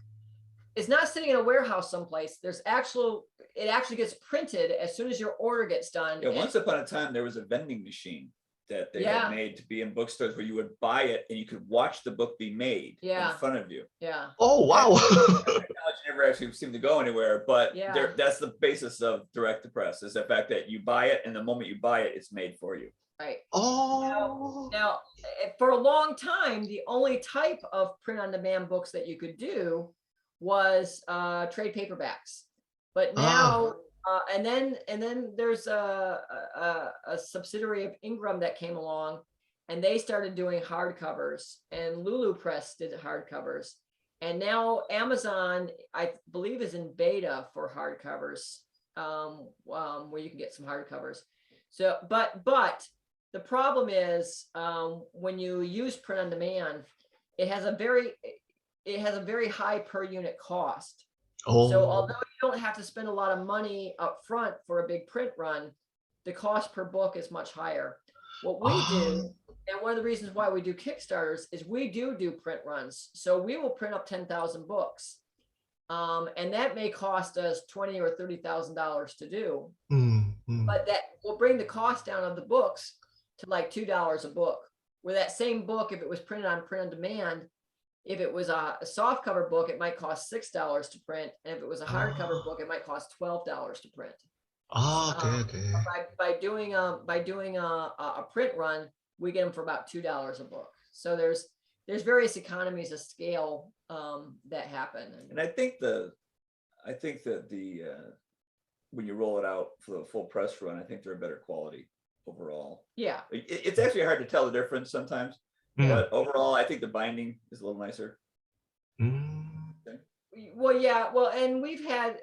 it's not sitting in a warehouse someplace. It actually gets printed as soon as your order gets done. Yeah, once upon a time there was a vending machine that they Yeah. had made to be in bookstores where you would buy it and you could watch the book be made Yeah. in front of you. Yeah. Oh, wow. Technology never actually seemed to go anywhere, but Yeah. that's the basis of direct to press, is the fact that you buy it and the moment you buy it, it's made for you. Right. Oh. Now, for a long time, the only type of print on demand books that you could do was trade paperbacks. But now, and then there's a subsidiary of Ingram that came along, and they started doing hardcovers, and Lulu Press did hardcovers, and now Amazon, I believe, is in beta for hardcovers, where you can get some hardcovers. So, but the problem is, when you use print on demand, it has a very high per unit cost. Oh. So although you don't have to spend a lot of money up front for a big print run, the cost per book is much higher. What we do, and one of the reasons why we do Kickstarters, is we do print runs. So we will print up 10,000 books. And that may cost us $20,000 or $30,000 to do. But that will bring the cost down of the books to like $2 a book. Where that same book, if it was printed on print on demand, if it was a soft cover book, it might cost $6 to print. And if it was a hardcover book, it might cost $12 to print. Okay. By doing a print run, we get them for about $2 a book. So there's various economies of scale that happen. And I think that the when you roll it out for the full press run, I think they're a better quality overall. Yeah. It's actually hard to tell the difference sometimes, but overall, I think the binding is a little nicer. Okay. Well, yeah. Well, and we've had,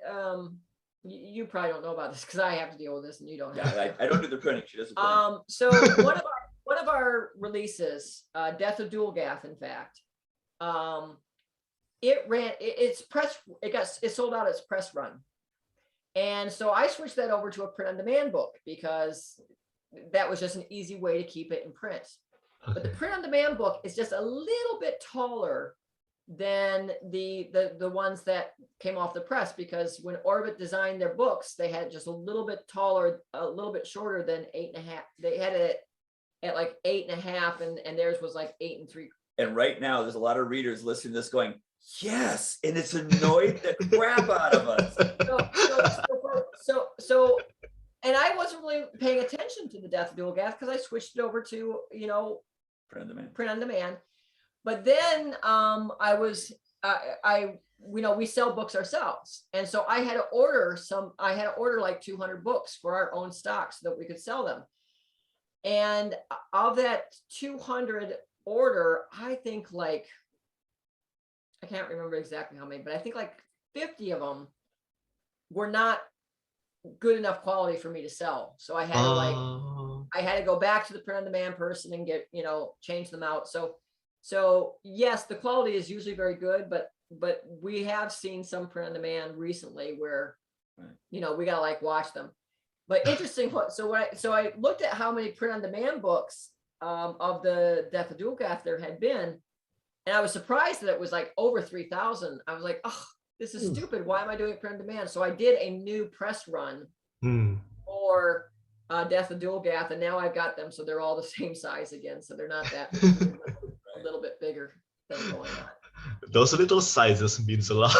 you probably don't know about this because I have to deal with this and you don't have Yeah, I don't do the printing. She does the printing. So one of our releases, Death of Dual Gath, in fact, it sold out its press run. And so I switched that over to a print on demand book because that was just an easy way to keep it in print. Okay. But the print on demand book is just a little bit taller than the ones that came off the press, because when Orbit designed their books, they had just a little bit taller, a little bit shorter than 8.5. They had it at like 8.5, and theirs was like 8 3/4. And right now, there's a lot of readers listening to this going, yes, and it's annoyed the crap out of us. So, and I wasn't really paying attention to the Death of Dual Gath because I switched it over to, print on demand. But then we sell books ourselves. And so I had to order like 200 books for our own stock so that we could sell them. And of that 200 order, I think like, I can't remember exactly how many, but I think like 50 of them were not good enough quality for me to sell. So I had to go back to the print on demand person and get, change them out. So yes, the quality is usually very good, but we have seen some print on demand recently where, we gotta like watch them. But interesting. So I looked at how many print on demand books of the Death of Dual Gath there had been, and I was surprised that it was like over 3,000. I was like, oh, this is stupid. Why am I doing print on demand? So I did a new press run for Death of Dual Gath, and now I've got them so they're all the same size again. So they're not that a little bit bigger than going on. Those little sizes means a lot.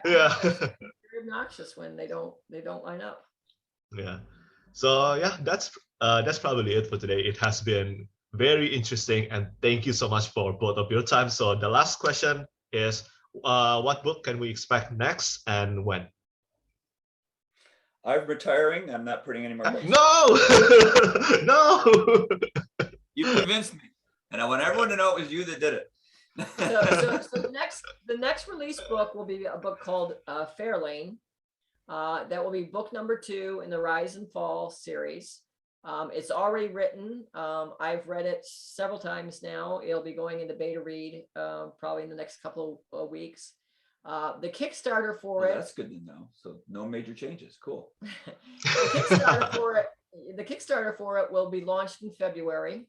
Yeah. They're obnoxious when they don't line up. Yeah. So yeah, that's probably it for today. It has been very interesting, and thank you so much for both of your time. So the last question is, what book can we expect next and when? I'm retiring. I'm not printing any more books. No, no. You convinced me, and I want everyone to know it was you that did it. So the next release book will be a book called Fairlane. That will be book number 2 in the Rise and Fall series. It's already written. I've read it several times now. It'll be going into beta read probably in the next couple of weeks. The Kickstarter for it. That's good to know. So no major changes. Cool. The Kickstarter for it will be launched in February.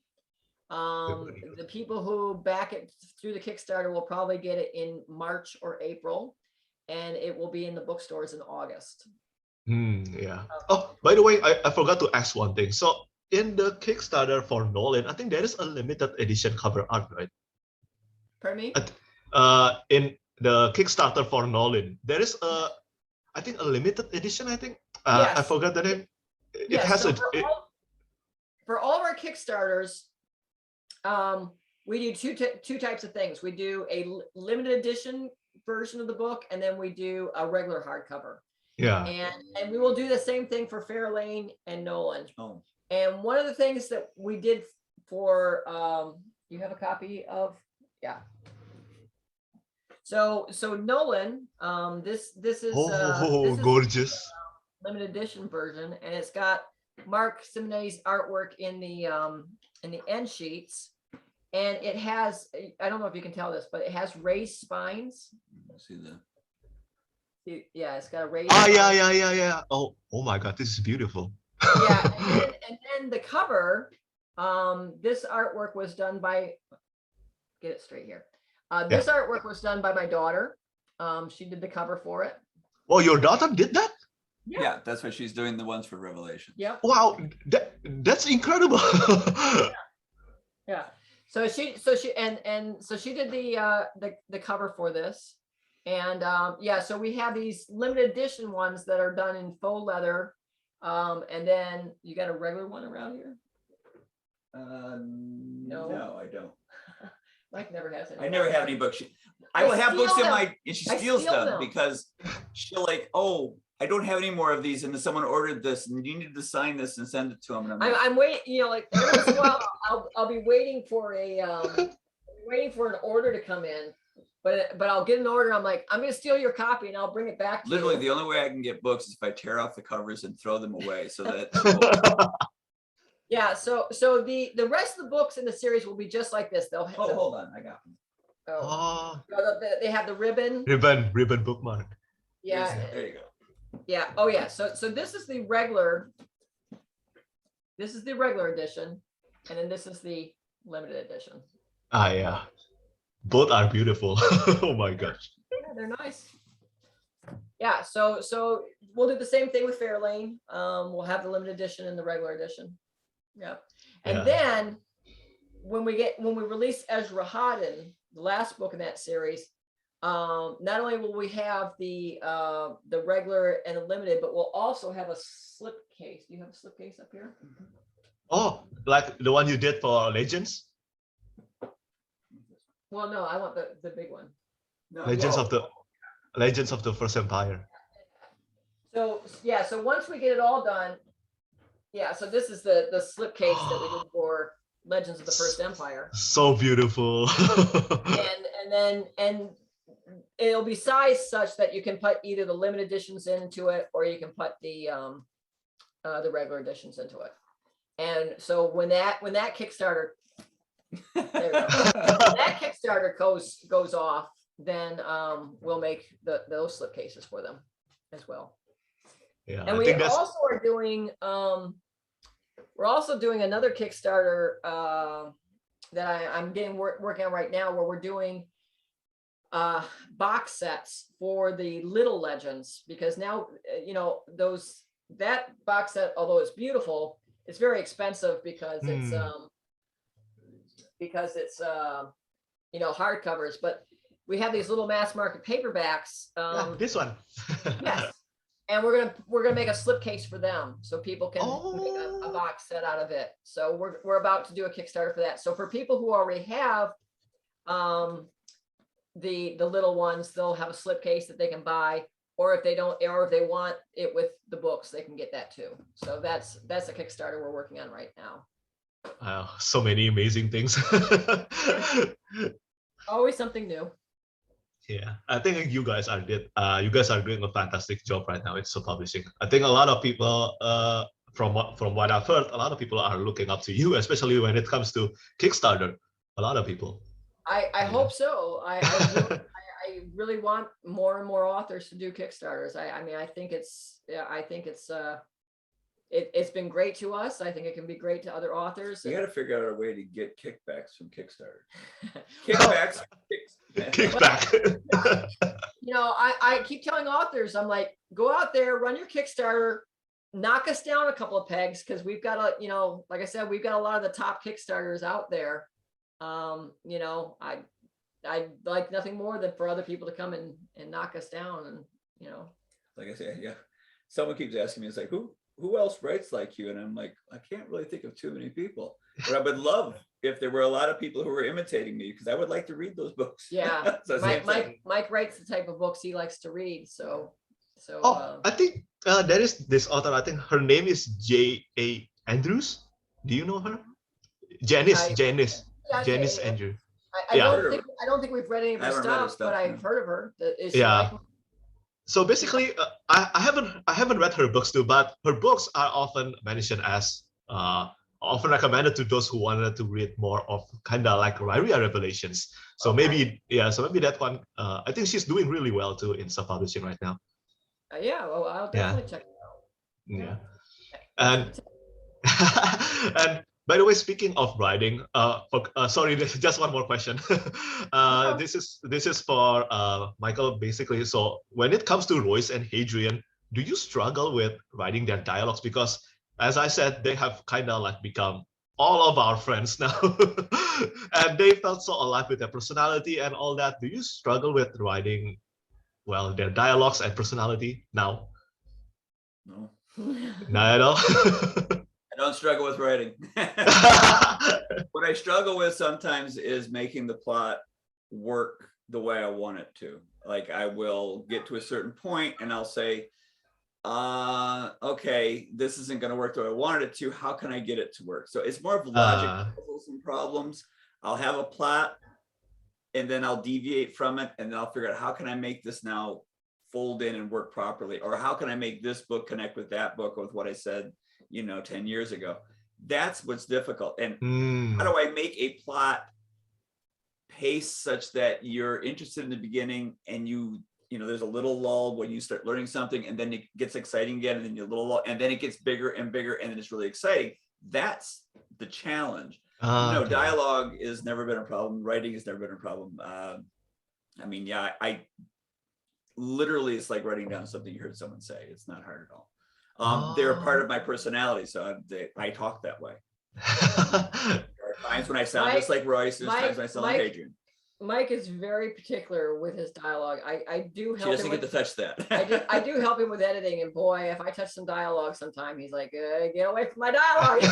The people who back it through the Kickstarter will probably get it in March or April, and it will be in the bookstores in August. Yeah. Oh, by the way, I forgot to ask one thing. So in the Kickstarter for Nolan, I think there is a limited edition cover art, right? Pardon me? In the Kickstarter for Nolan, there is I think a limited edition. I think I Yes. forgot the name. It Yes, has so a. for all of our Kickstarters, we do two types of things. We do a limited edition version of the book, and then we do a regular hardcover. Yeah. And we will do the same thing for Fairlane and Nolan. Oh. And one of the things that we did for you have a copy of, yeah. So Nolan, this is this is gorgeous limited edition version, and it's got Mark Simone's artwork in the end sheets, and it has, I don't know if you can tell this, but it has raised spines. I see that. Yeah, it's got a raised. Yeah. Oh my God, this is beautiful. Yeah, and then the cover, this artwork was done by, get it straight here. This artwork was done by my daughter. She did the cover for it. Oh, your daughter did that? Yeah, that's what she's doing, the ones for Revelations. Yep. Wow, that's incredible. Yeah. So she did the cover for this. And yeah, so we have these limited edition ones that are done in faux leather. And then you got a regular one around here? No, I don't. Mike never has any. I never have any books. I will have books in my, and she I steals steal them them. because she'll like, oh, I don't have any more of these, and then someone ordered this, and you need to sign this and send it to them. And I'm waiting, you know, like every once in a while, I'll be waiting for an order to come in, but I'll get an order. I'm like, I'm gonna steal your copy and I'll bring it back to literally, you. the only way I can get books is if I tear off the covers and throw them away, so that. Yeah, so the rest of the books in the series will be just like this. They'll have Oh, hold on, I got them. they have the ribbon. Ribbon bookmark. Yeah, There you go. yeah. Oh yeah. So this is the regular. This is the regular edition, and then this is the limited edition. Yeah. Both are beautiful. Oh my gosh. Yeah, they're nice. Yeah, so we'll do the same thing with Fairlane. We'll have the limited edition and the regular edition. Yeah. And then when we release Ezra Hodden, the last book in that series, not only will we have the regular and the limited, but we'll also have a slipcase. Do you have a slipcase up here? Oh, like the one you did for Legends? Well, no, I want the big one. No, Legends of the First Empire. So yeah, so once we get it all done, yeah, so this is the slipcase that we did for Legends of the First Empire. So beautiful. and it'll be sized such that you can put either the limited editions into it, or you can put the regular editions into it. And so when that Kickstarter, there we go. When that Kickstarter goes off, then we'll make those slipcases for them as well. Yeah, And we also are doing we're also doing another Kickstarter that I'm working on right now, where we're doing box sets for the little legends, because now you know that box set, although it's beautiful, it's very expensive because it's you know, hardcovers, but we have these little mass market paperbacks. This one. Yes. And we're gonna make a slipcase for them, so people can make a box set out of it. So we're about to do a Kickstarter for that. So for people who already have the little ones, they'll have a slipcase that they can buy, or if they don't, or if they want it with the books, they can get that too. So that's a Kickstarter we're working on right now. Wow, so many amazing things. Always something new. Yeah, I think you guys are doing a fantastic job right now in self-publishing. I think a lot of people, from what I've heard, a lot of people are looking up to you, especially when it comes to Kickstarter. A lot of people. I hope so. I really want more and more authors to do Kickstarters. I mean, I think it's been great to us. I think it can be great to other authors. We got to figure out a way to get kickbacks from Kickstarter. Kickbacks. Kickback. You know, I keep telling authors, I'm like, go out there, run your Kickstarter, knock us down a couple of pegs, because we've got a, like I said, we've got a lot of the top Kickstarters out there. I'd like nothing more than for other people to come and knock us down, and Like I say, yeah. Someone keeps asking me, it's like, who else writes like you? And I'm like, I can't really think of too many people. But I would love if there were a lot of people who were imitating me, because I would like to read those books. Yeah. So Mike writes the type of books he likes to read. So I think there is this author. I think her name is J.A. Andrews. Do you know her? Janice Andrews. I don't think we've read any of her stuff, but I've heard of her. Is she like, so basically, I haven't read her books too, but her books are often mentioned as often recommended to those who wanted to read more of kind of like Riyria Revelations. So maybe that one. I think she's doing really well too in self-publishing right now. Well, I'll definitely check it out. Yeah, and and by the way, speaking of writing, sorry, just one more question. This is for Michael, basically. So when it comes to Royce and Hadrian, do you struggle with writing their dialogues? Because as I said, they have kind of like become all of our friends now, and they felt so alive with their personality and all that. Do you struggle with writing, well, their dialogues and personality now? No. Not at all. I don't struggle with writing. What I struggle with sometimes is making the plot work the way I want it to. Like, I will get to a certain point and I'll say, okay, this isn't going to work the way I wanted it to. How can I get it to work? So it's more of logic puzzles and problems. I'll have a plot and then I'll deviate from it, and then I'll figure out, how can I make this now fold in and work properly? Or how can I make this book connect with that book, with what I said 10 years ago? That's what's difficult. And how do I make a plot pace such that you're interested in the beginning, and there's a little lull when you start learning something, and then it gets exciting again, and then you little lull, and then it gets bigger and bigger, and then it's really exciting. That's the challenge. Dialogue has never been a problem. Writing has never been a problem. I literally, it's like writing down something you heard someone say. It's not hard at all. They're a part of my personality, so I talk that way. There are times when I sound just like Royce, and there's times when I sound like Adrian. Mike is very particular with his dialogue. I do help him. She doesn't get to touch that. I do help him with editing, and boy, if I touch some dialogue sometime, he's like, get away from my dialogue.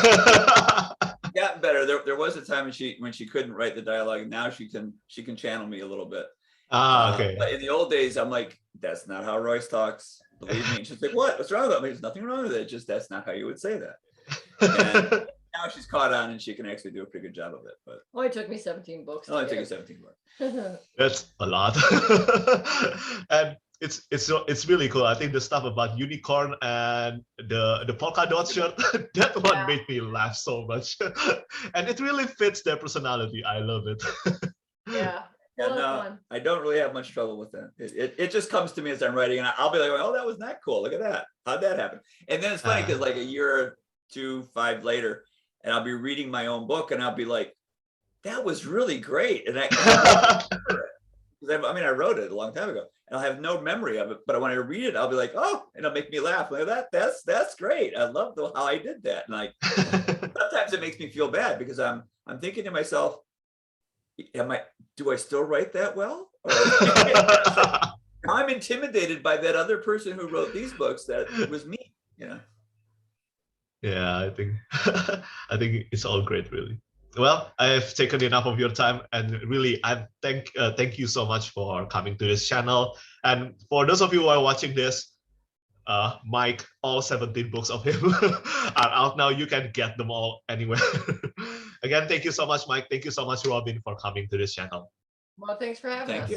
Got better. There was a time when she couldn't write the dialogue. Now she can channel me a little bit. Okay. But in the old days, I'm like, that's not how Royce talks. Believe me. And she's like, what's wrong with that? There's nothing wrong with it. Just that's not how you would say that. And now she's caught on, and she can actually do a pretty good job of it. But only took me 17 books. Only took you 17 books. That's a lot. And it's really cool. I think the stuff about unicorn and the polka dot shirt, that one made me laugh so much. And it really fits their personality. I love it. Yeah. No, I don't really have much trouble with that. It just comes to me as I'm writing, and I'll be like, oh, that was not cool. Look at that. How'd that happen? And then it's funny because like a year or 2, 5 later, and I'll be reading my own book, and I'll be like, that was really great. And I wrote it a long time ago, and I'll have no memory of it. But when I read it, I'll be like, oh, and it'll make me laugh. Like that's great. I love how I did that. And like sometimes it makes me feel bad because I'm thinking to myself, do I still write that well? I'm intimidated by that other person who wrote these books. That was me. Yeah, I think it's all great, really. Well, I've taken enough of your time, and really, I thank you so much for coming to this channel. And for those of you who are watching this, Mike, all 17 books of him are out now. You can get them all anywhere. Again, thank you so much, Mike. Thank you so much, Robin, for coming to this channel. Well, thanks for having us. Thank you.